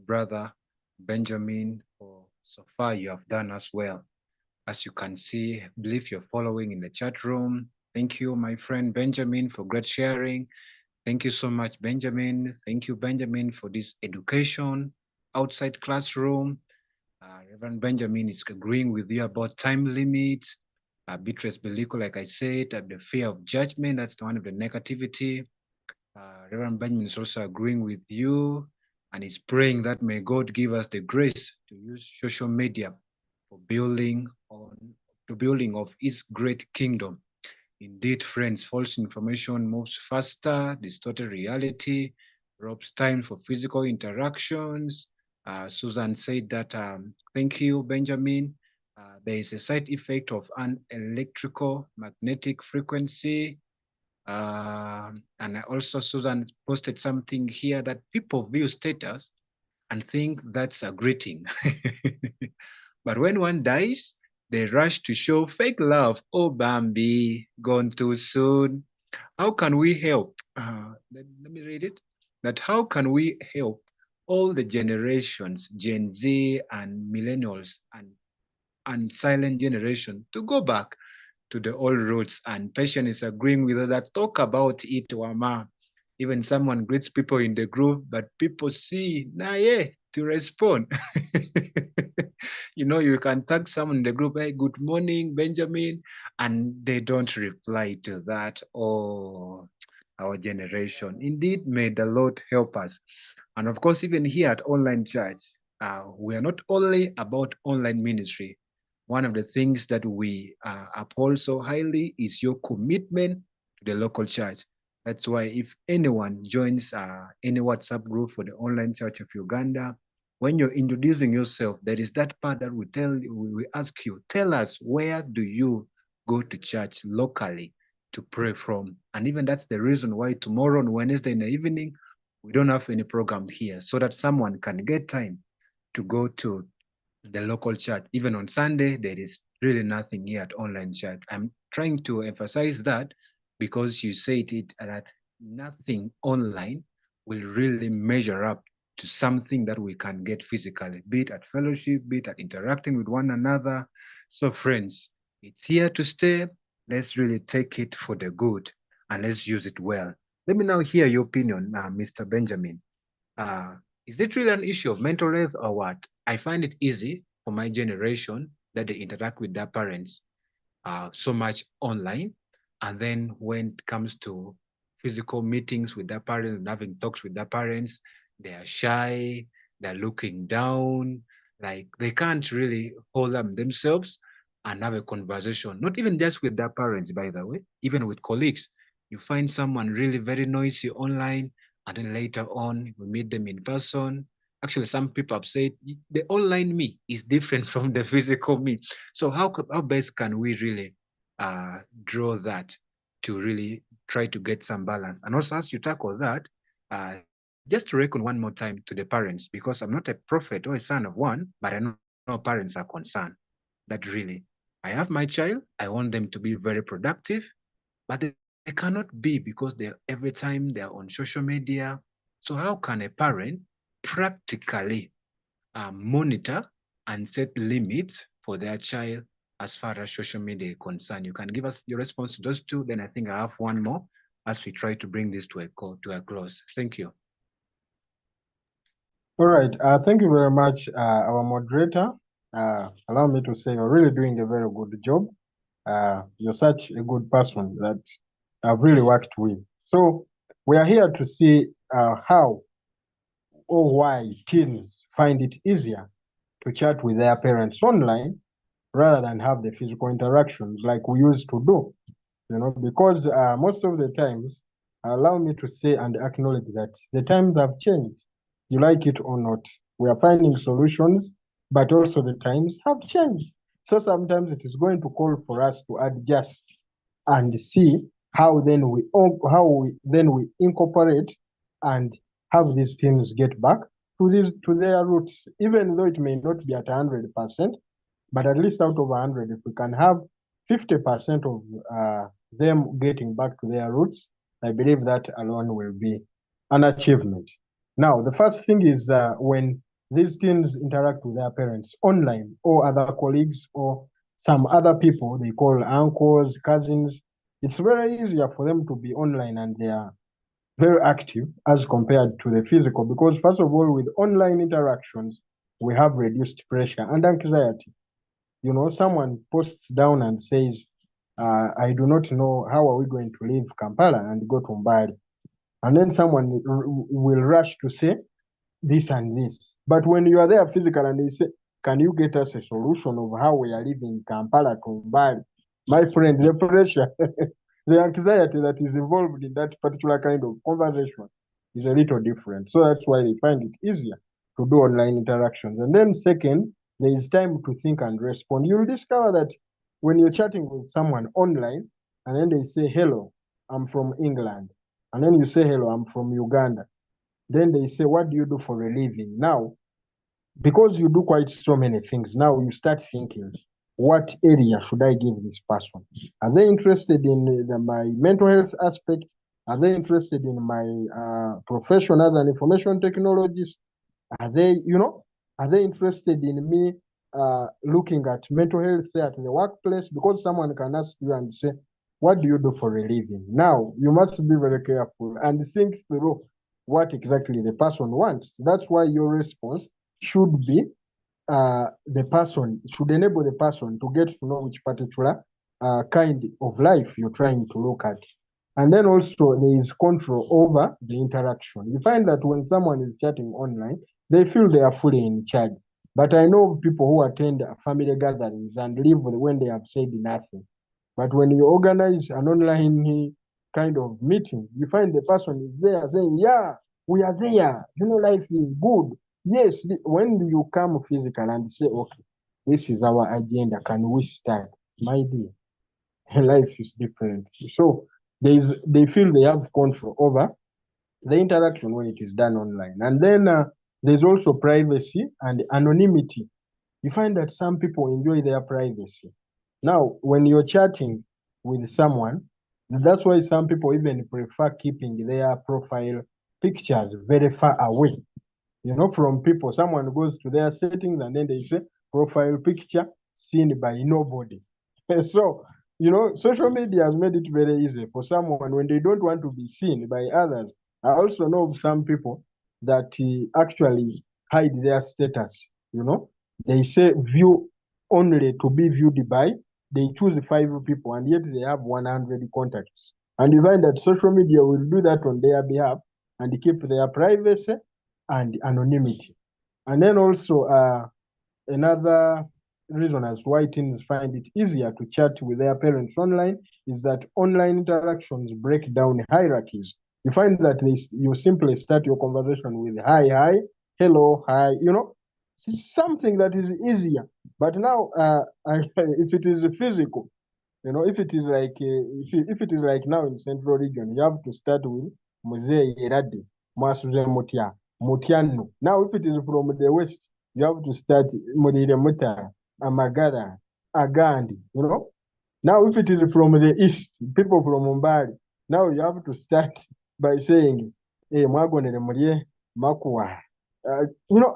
brother Benjamin, for so far you have done as well. As you can see, I believe you're following in the chat room. Thank you, my friend Benjamin, for great sharing. Thank you so much, Benjamin. Thank you, Benjamin, for this education outside classroom. Reverend Benjamin is agreeing with you about time limits. Beatrice Beliko, like I said, the fear of judgment, that's one of the negativity. Reverend Benjamin is also agreeing with you and is praying that may God give us the grace to use social media for building of his great kingdom. Indeed, friends, false information moves faster, distorted reality, robs time for physical interactions. Susan said that, thank you, Benjamin. There is a side effect of an electrical magnetic frequency. And I also, Susan posted something here that people view status and think that's a greeting. But when one dies, they rush to show fake love. Oh, Bambi, gone too soon. How can we help? Let me read it. That how can we help all the generations, Gen Z and millennials and silent generation, to go back to the old roots? And Patient is agreeing with that. Talk about it, Wama. Even someone greets people in the group, but people see, nah, yeah, to respond. You know, you can tag someone in the group, hey, good morning, Benjamin, and they don't reply to that. Oh, our generation. Indeed, may the Lord help us. And of course, even here at Online Church, we are not only about online ministry. One of the things that we uphold so highly is your commitment to the local church. That's why if anyone joins any WhatsApp group for the Online Church of Uganda, when you're introducing yourself, there is that part that we ask you, tell us, where do you go to church locally to pray from? And even that's the reason why tomorrow on Wednesday in the evening, we don't have any program here, so that someone can get time to go to the local church. Even on Sunday, there is really nothing here at Online Church. I'm trying to emphasize that because you said it that nothing online will really measure up to something that we can get physically, be it at fellowship, be it at interacting with one another. So friends, it's here to stay. Let's really take it for the good and let's use it well. Let me now hear your opinion, Mr. Benjamin. Uh, is it really an issue of mental health or what? I find it easy for my generation that they interact with their parents so much online. And then when it comes to physical meetings with their parents and having talks with their parents, they are shy, they're looking down, like they can't really hold them themselves and have a conversation, not even just with their parents, by the way, even with colleagues. You find someone really very noisy online, and then later on, we meet them in person. Actually, some people have said the online me is different from the physical me. So how best can we really draw that to really try to get some balance? And also, as you tackle that, just to reckon one more time to the parents, because I'm not a prophet or a son of one, but I know parents are concerned that really, I have my child, I want them to be very productive, but they cannot be because they're every time they're on social media. So how can a parent practically monitor and set limits for their child as far as social media is concerned? You can give us your response to those two, then I think I have one more as we try to bring this to a close. Thank you. All right. Thank you very much, our moderator. Allow me to say you're really doing a very good job. You're such a good person that I've really worked with. So we are here to see how or why teens find it easier to chat with their parents online rather than have the physical interactions like we used to do. Because most of the times, allow me to say and acknowledge that the times have changed. You like it or not. We are finding solutions, but also the times have changed. So sometimes it is going to call for us to adjust and see how we incorporate and have these teams get back to their roots, even though it may not be at 100%, but at least out of 100, if we can have 50% of them getting back to their roots, I believe that alone will be an achievement. Now, the first thing is when these teens interact with their parents online or other colleagues or some other people they call uncles, cousins, it's very easier for them to be online and they are very active as compared to the physical because first of all, with online interactions, we have reduced pressure and anxiety. Someone posts down and says, I do not know how are we going to leave Kampala and go to Mbali. And then someone will rush to say this and this. But when you are there physical and they say, can you get us a solution of how we are leaving Kampala to Mbali? My friend, the pressure, the anxiety that is involved in that particular kind of conversation is a little different. So that's why they find it easier to do online interactions. And then second, there is time to think and respond. You'll discover that when you're chatting with someone online and then they say, hello, I'm from England. And then you say, hello, I'm from Uganda. Then they say, what do you do for a living? Now, because you do quite so many things, now you start thinking, what area should I give this person? Are they interested in my mental health aspect? Are they interested in my profession as an information technologist? Are they interested in me looking at mental health, say, at the workplace? Because someone can ask you and say, what do you do for a living? Now, you must be very careful and think through what exactly the person wants. That's why your response should be the person, should enable the person to get to know which particular kind of life you're trying to look at. And then also there is control over the interaction. You find that when someone is chatting online, they feel they are fully in charge. But I know people who attend family gatherings and leave when they have said nothing. But when you organize an online kind of meeting, you find the person is there saying, yeah, we are there. Life is good. Yes, when do you come physical and say, okay, this is our agenda, can we start? My dear, life is different. So they feel they have control over the interaction when it is done online. And then there's also privacy and anonymity. You find that some people enjoy their privacy. Now, when you're chatting with someone, that's why some people even prefer keeping their profile pictures very far away, from people. Someone goes to their settings and then they say profile picture seen by nobody. So, social media has made it very easy for someone when they don't want to be seen by others. I also know of some people that actually hide their status. They say view only to be viewed by. They choose 5 people and yet they have 100 contacts. And you find that social media will do that on their behalf and keep their privacy and anonymity. And then also another reason as to why teens find it easier to chat with their parents online is that online interactions break down hierarchies. You find that you simply start your conversation with hi, hello, hi, something that is easier. But now, if it is physical, if it is like if it is like now in Central Region, you have to start with Muzee Yerade, Mwasuze Mutia, Mutiano. Now, if it is from the West, you have to start Mudire Muta, Amagara, Agandi, Now, if it is from the East, people from Mumbai, now you have to start by saying, hey, Mwagone Murie, Makua.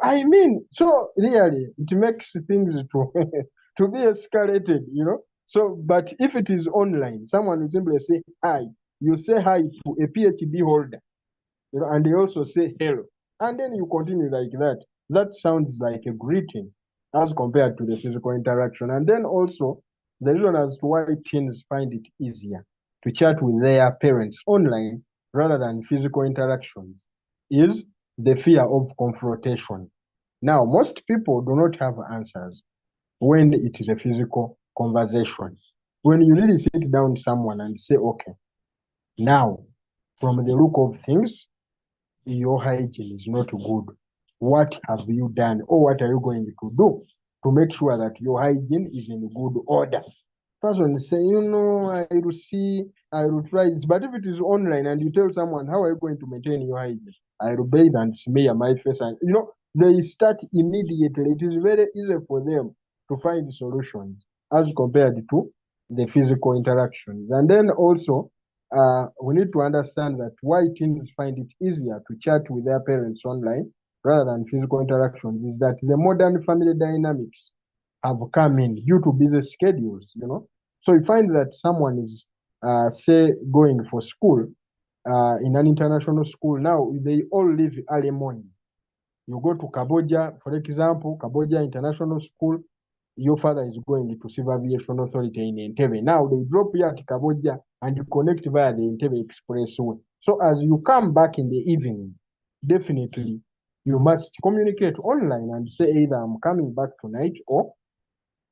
I mean, so really, it makes things to be escalated, So, but if it is online, someone will simply say hi. You say hi to a PhD holder, and they also say hello. And then you continue like that. That sounds like a greeting as compared to the physical interaction. And then also, the reason as to why teens find it easier to chat with their parents online rather than physical interactions is the fear of confrontation. Now, most people do not have answers when it is a physical conversation. When you really sit down with someone and say, okay, now, from the look of things, your hygiene is not good. what have you done or what are you going to do to make sure that your hygiene is in good order. Person say, I will see, I will try this. But if it is online and you tell someone, how are you going to maintain your hygiene? I will bathe and smear my face. And, they start immediately. It is very easy for them to find solutions as compared to the physical interactions. And then also, we need to understand that why teens find it easier to chat with their parents online rather than physical interactions is that the modern family dynamics have come in due to busy schedules. So you find that someone is, say, going for school in an international school. Now they all leave early morning. You go to Kaboja, for example, Kaboja International School. Your father is going to Civil Aviation Authority in Entebbe. Now they drop you at Kaboja and you connect via the Entebbe Expressway. So as you come back in the evening, definitely you must communicate online and say either I'm coming back tonight or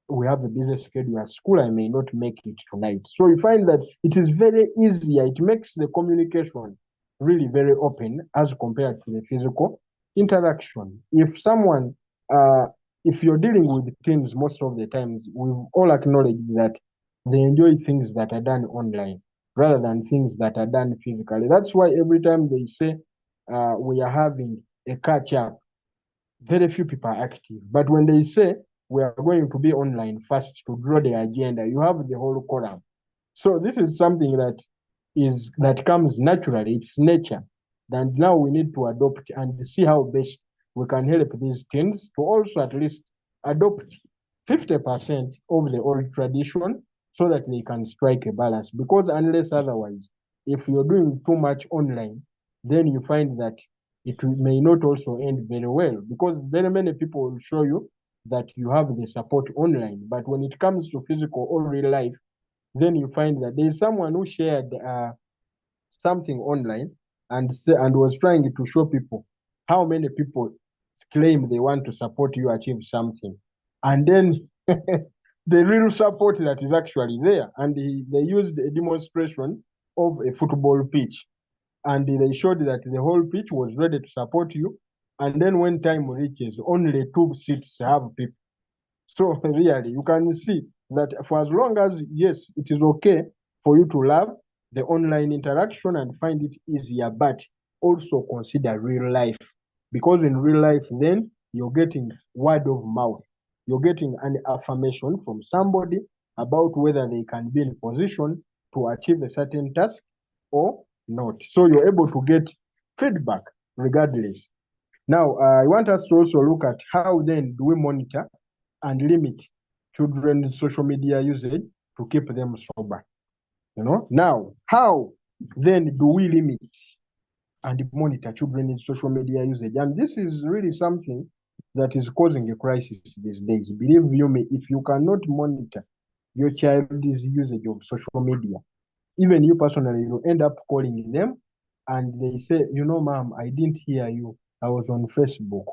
we have a busy schedule at school, I may not make it tonight. So you find that it is very easier. It makes the communication really very open as compared to the physical interaction. Uh, if you're dealing with teens most of the times, we've all acknowledged that they enjoy things that are done online rather than things that are done physically. That's why every time they say we are having a catch up, very few people are active. But when they say we are going to be online first to draw the agenda, you have the whole column. So this is something that comes naturally. It's nature. And now we need to adopt and see how best we can help these teens to also at least adopt 50% of the old tradition so that they can strike a balance. Because unless otherwise, if you're doing too much online, then you find that it may not also end very well because very many people will show you that you have the support online. But when it comes to physical or real life, then you find that there's someone who shared something online and was trying to show people how many people claim they want to support you achieve something. And then the real support that is actually there. And they used a demonstration of a football pitch and they showed that the whole pitch was ready to support you. And then when time reaches, only 2 seats have people. So really, you can see that for as long as, yes, it is okay for you to love the online interaction and find it easier, but also consider real life. Because in real life, then you're getting word of mouth. You're getting an affirmation from somebody about whether they can be in position to achieve a certain task or not. So you're able to get feedback regardless. Now, I want us to also look at how then do we monitor and limit children's social media usage to keep them sober. Now, how then do we limit and monitor children's social media usage? And this is really something that is causing a crisis these days. Believe you me, if you cannot monitor your child's usage of social media, even you personally, you end up calling them and they say, ma'am, I didn't hear you. I was on Facebook,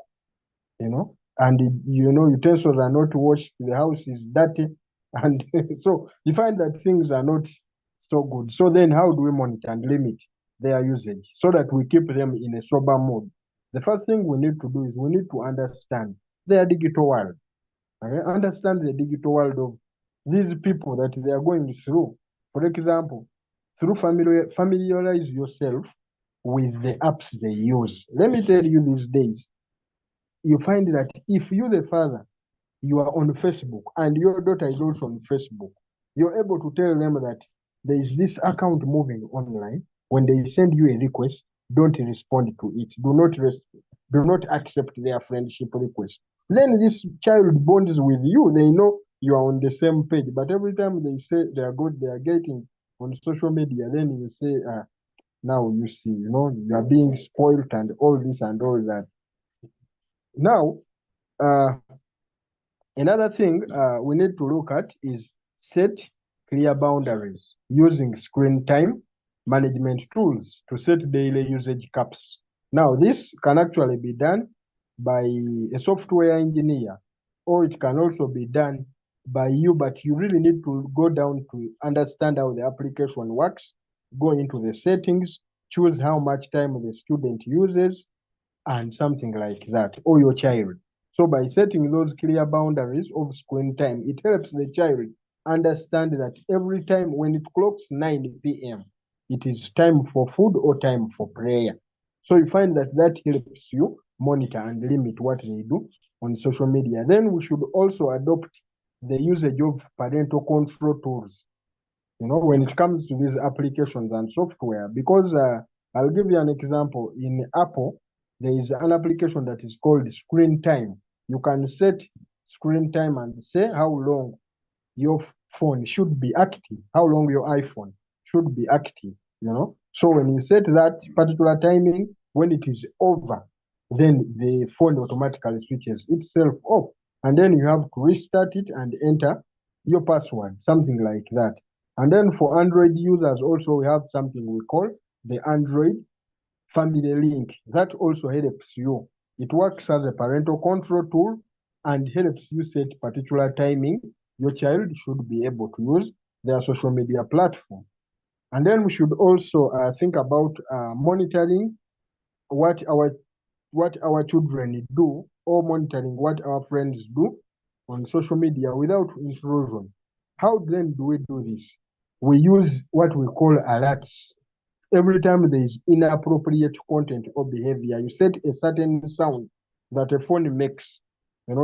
and utensils are not washed, the house is dirty, and so you find that things are not so good. So then how do we monitor and limit their usage so that we keep them in a sober mode? The first thing we need to do is we need to understand their digital world. Okay? Understand the digital world of these people that they are going through. For example, through familiarize yourself with the apps they use. Let me tell you, these days, you find that if you, the father, you are on Facebook and your daughter is also on Facebook, you're able to tell them that there is this account moving online. When they send you a request, don't respond to it. Do not accept their friendship request. Then this child bonds with you. They know you are on the same page. But every time they say they are good, they are getting on social media, then you say, now you see, you are being spoiled and all this and all that. Now, uh, another thing we need to look at is set clear boundaries using screen time management tools to set daily usage caps. Now, this can actually be done by a software engineer, or it can also be done by you, but you really need to go down to understand how the application works, go into the settings, choose how much time the student uses, and something like that, or your child. So by setting those clear boundaries of screen time, it helps the child understand that every time when it clocks 9 p.m., it is time for food or time for prayer. So you find that that helps you monitor and limit what they do on social media. Then we should also adopt the usage of parental control tools, when it comes to these applications and software, because I'll give you an example. In Apple, there is an application that is called Screen Time. You can set screen time and say how long your phone should be active, how long your iPhone should be active. So when you set that particular timing, when it is over, then the phone automatically switches itself off. And then you have to restart it and enter your password, something like that. And then for Android users, also we have something we call the Android Family Link. That also helps you. It works as a parental control tool and helps you set particular timing your child should be able to use their social media platform. And then we should also think about monitoring what our children do, or monitoring what our friends do on social media without intrusion. How then do we do this? We use what we call alerts. Every time there is inappropriate content or behavior, you set a certain sound that a phone makes,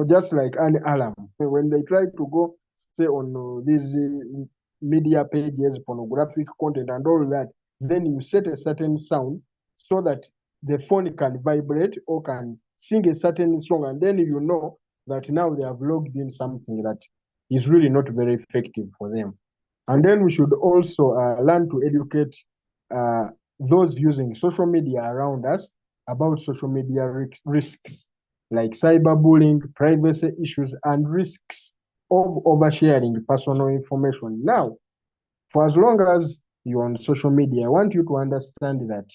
just like an alarm. When they try to go, say, on these media pages, pornographic content, and all that, then you set a certain sound so that the phone can vibrate or can sing a certain song, and then you know that now they have logged in something that is really not very effective for them. And then we should also learn to educate uh, those using social media around us about social media risks like cyberbullying, privacy issues, and risks of oversharing personal information. Now, for as long as you're on social media, I want you to understand that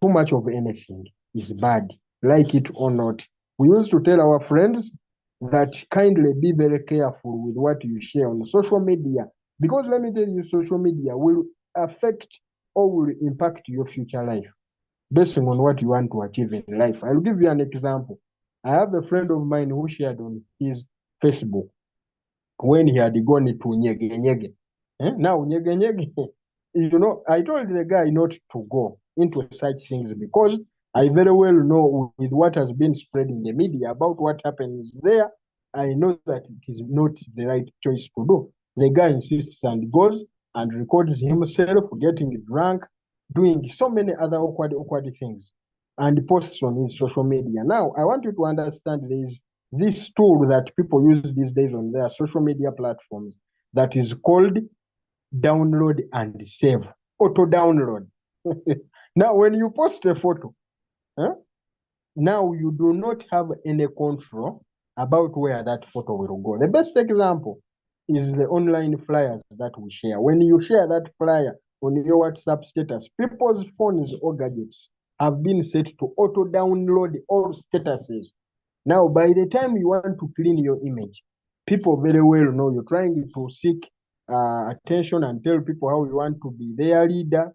too much of anything is bad, like it or not. We used to tell our friends that kindly be very careful with what you share on social media, because let me tell you, social media will affect or will impact your future life based on what you want to achieve in life. I'll give you an example. I have a friend of mine who shared on his Facebook when he had gone to Nyege Nyege. Now, Nyege Nyege, I told the guy not to go into such things because I very well know with what has been spread in the media about what happens there. I know that it is not the right choice to do. The guy insists and goes and records himself getting drunk, doing so many other awkward things, and posts on his social media. Now, I want you to understand there is this tool that people use these days on their social media platforms that is called download and save, auto download. Now, when you post a photo, huh, now you do not have any control about where that photo will go. The best example is the online flyers that we share. When you share that flyer on your WhatsApp status, people's phones or gadgets have been set to auto download all statuses. Now, by the time you want to clean your image, people very well know you're trying to seek attention and tell people how you want to be their leader.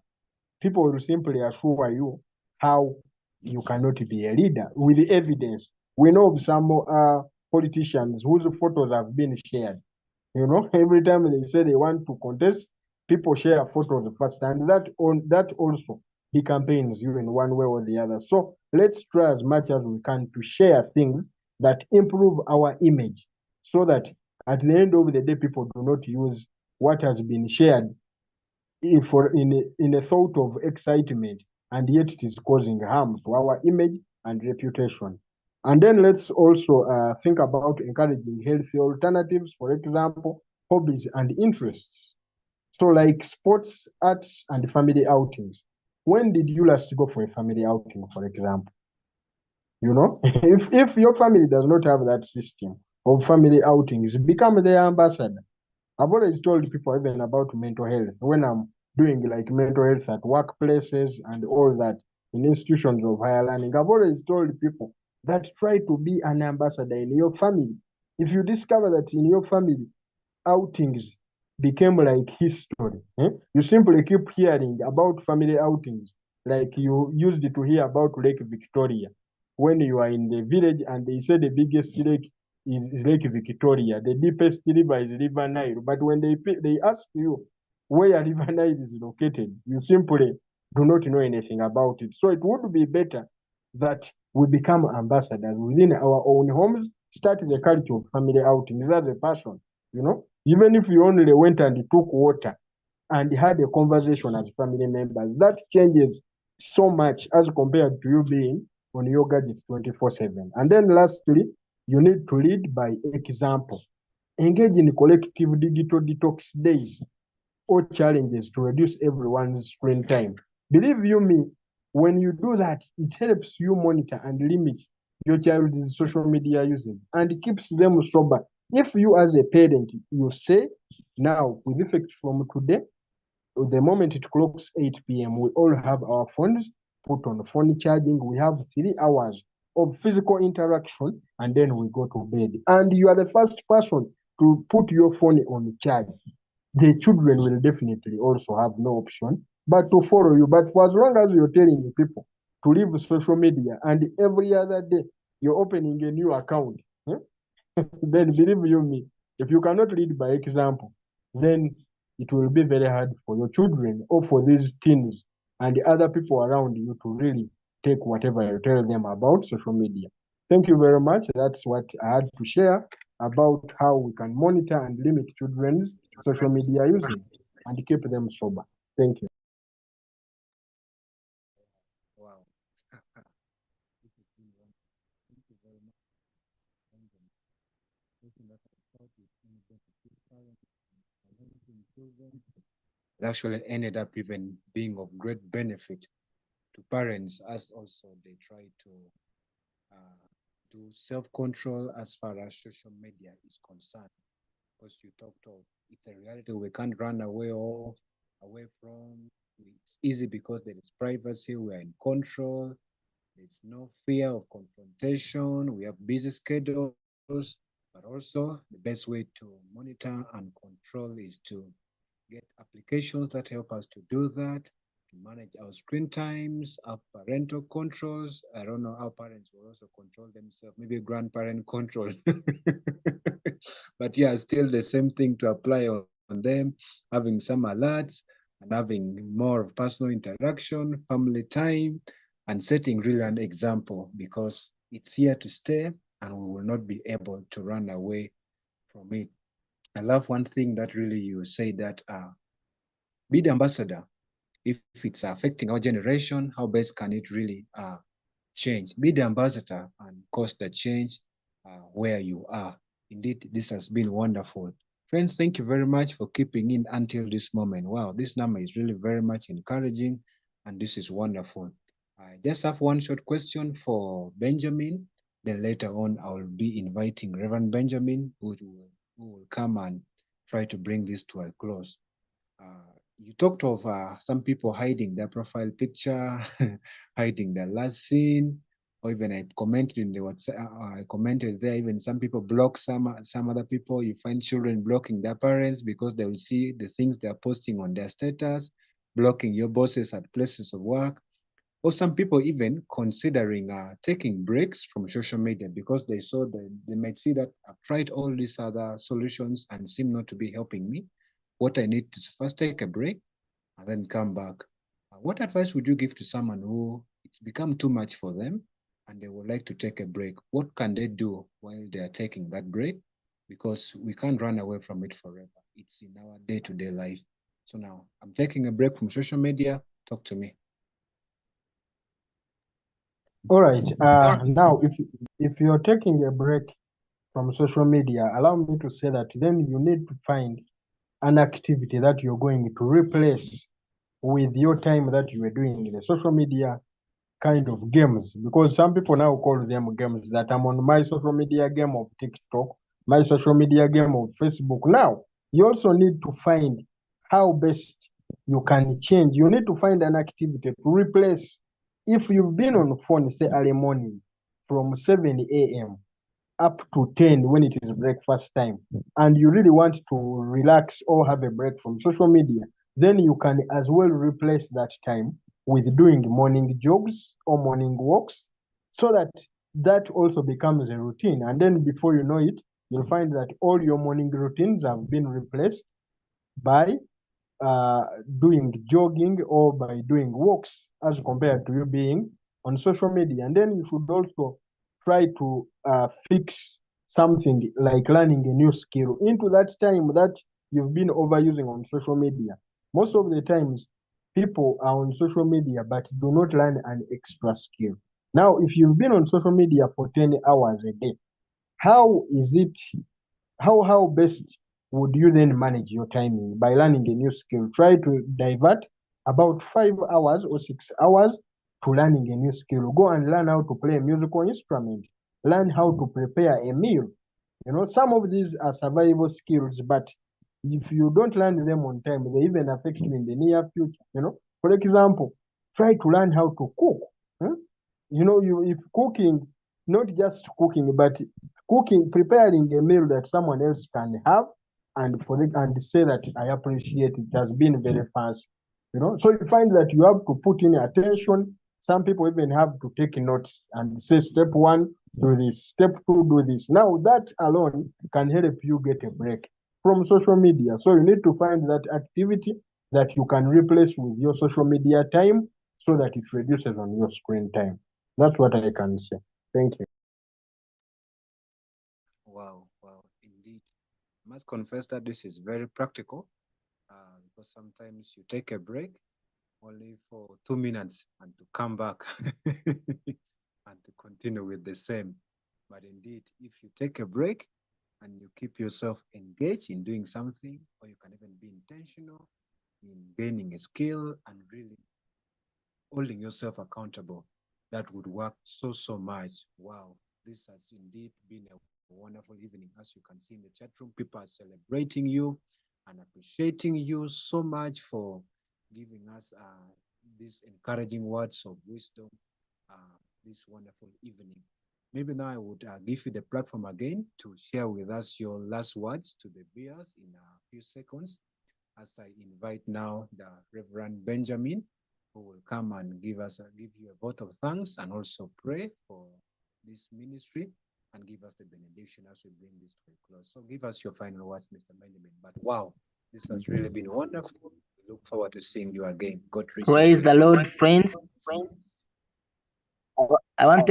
People will simply assure you how you cannot be a leader with evidence. We know of some politicians whose photos have been shared. Every time they say they want to contest, people share photos first, and that also the campaigns you in one way or the other. So let's try as much as we can to share things that improve our image, so that at the end of the day, people do not use what has been shared in a thought of excitement, and yet it is causing harm to our image and reputation. And then let's also think about encouraging healthy alternatives, for example, hobbies and interests. So, like sports, arts, and family outings. When did you last go for a family outing, for example? If your family does not have that system of family outings, become their ambassador. I've always told people even about mental health when I'm doing like mental health at workplaces and all that in institutions of higher learning. I've always told people that try to be an ambassador in your family. If you discover that in your family outings became like history, you simply keep hearing about family outings. Like you used to hear about Lake Victoria when you are in the village and they say the biggest lake is Lake Victoria. The deepest river is River Nile. But when they ask you where River Nile is located, you simply do not know anything about it. So it would be better that we become ambassadors within our own homes, start the culture of family outings as a person, you know, even if you only went and took water and had a conversation as family members, that changes so much as compared to you being on your gadget 24/7. And then lastly, you need to lead by example. Engage in collective digital detox days or challenges to reduce everyone's screen time. Believe you me, when you do that, it helps you monitor and limit your child's social media usage and keeps them sober. If you as a parent, you say, now with effect from today, the moment it clocks 8 p.m., we all have our phones put on phone charging. We have 3 hours of physical interaction, and then we go to bed. And you are the first person to put your phone on charge. The children will definitely also have no option but to follow you. But for as long as you're telling people to leave social media and every other day you're opening a new account, then believe you me, if you cannot lead by example, then it will be very hard for your children or for these teens and the other people around you to really take whatever you tell them about social media. Thank you very much. That's what I had to share about how we can monitor and limit children's social media usage and keep them sober. Thank you. Wow. This has been wonderful. Thank you very much. Benjamin. Something that I thought was only going to be parents and parenting children. It actually ended up even being of great benefit to parents as also they try to do self-control as far as social media is concerned. Because you talked of it's a reality we can't run away from. It's easy because there is privacy, we are in control, there's no fear of confrontation, we have busy schedules, but also the best way to monitor and control is to get applications that help us to do that, to manage our screen times, our parental controls. I don't know how parents will also control themselves, maybe grandparent control. But yeah, still the same thing to apply on them, having some alerts and having more of personal interaction, family time, and setting really an example because it's here to stay and we will not be able to run away from it. I love one thing that really you say that be the ambassador. If it's affecting our generation, how best can it really change? Be the ambassador and cause the change where you are. Indeed, this has been wonderful. Friends, thank you very much for keeping in until this moment. Wow, this number is really very much encouraging, and this is wonderful. I just have one short question for Benjamin. Then later on, I will be inviting Reverend Benjamin, who will come and try to bring this to a close. You talked of some people hiding their profile picture, hiding their last scene, or even I commented in the WhatsApp. I commented there. Even some people block some other people. You find children blocking their parents because they will see the things they are posting on their status, blocking your bosses at places of work, or some people even considering taking breaks from social media because they saw that they might see that I've tried all these other solutions and seem not to be helping me. What I need to first take a break and then come back. What advice would you give to someone who it's become too much for them and they would like to take a break? What can they do while they are taking that break? Because we can't run away from it forever. It's in our day-to-day life. So now I'm taking a break from social media. Talk to me. All right. Now, if you're taking a break from social media, allow me to say that then you need to find an activity that you're going to replace with your time that you were doing in the social media kind of games, because some people now call them games, that I'm on my social media game of TikTok, my social media game of Facebook. Now, you also need to find how best you can change. You need to find an activity to replace. If you've been on phone, say early morning from 7 a.m. up to 10 when it is breakfast time, and you really want to relax or have a break from social media, then you can as well replace that time with doing morning jogs or morning walks, so that that also becomes a routine. And then before you know it, you'll find that all your morning routines have been replaced by uh, doing jogging or by doing walks as compared to you being on social media. And then you should also try to fix something like learning a new skill into that time that you've been overusing on social media. Most of the times, people are on social media but do not learn an extra skill. Now, if you've been on social media for 10 hours a day, how is it how best would you then manage your timing by learning a new skill? Try to divert about 5 hours or 6 hours to learning a new skill. Go and learn how to play a musical instrument. Learn how to prepare a meal. You know, some of these are survival skills, but if you don't learn them on time, they even affect you in the near future. You know, for example, try to learn how to cook. Hmm? You know, you if cooking, not just cooking, but cooking, preparing a meal that someone else can have and for it and say that I appreciate it has been very fast. You know, so you find that you have to put in attention. Some people even have to take notes and say step one, do this, step two, do this. Now that alone can help you get a break from social media. So you need to find that activity that you can replace with your social media time so that it reduces on your screen time. That's what I can say. Thank you. Wow, wow, indeed. I must confess that this is very practical because sometimes you take a break only for 2 minutes and to come back and to continue with the same. But indeed, if you take a break and you keep yourself engaged in doing something, or you can even be intentional in gaining a skill and really holding yourself accountable, that would work so, so much. Wow, this has indeed been a wonderful evening. As you can see in the chat room, people are celebrating you and appreciating you so much for giving us these encouraging words of wisdom this wonderful evening. Maybe now I would give you the platform again to share with us your last words to the viewers in a few seconds as I invite now the Reverend Benjamin, who will come and give you a vote of thanks and also pray for this ministry and give us the benediction as we bring this to a close. So give us your final words, Mr. Benjamin. But wow, this has really been wonderful. We look forward to seeing you again. God richly Praise the bless you. Lord, friends. I want to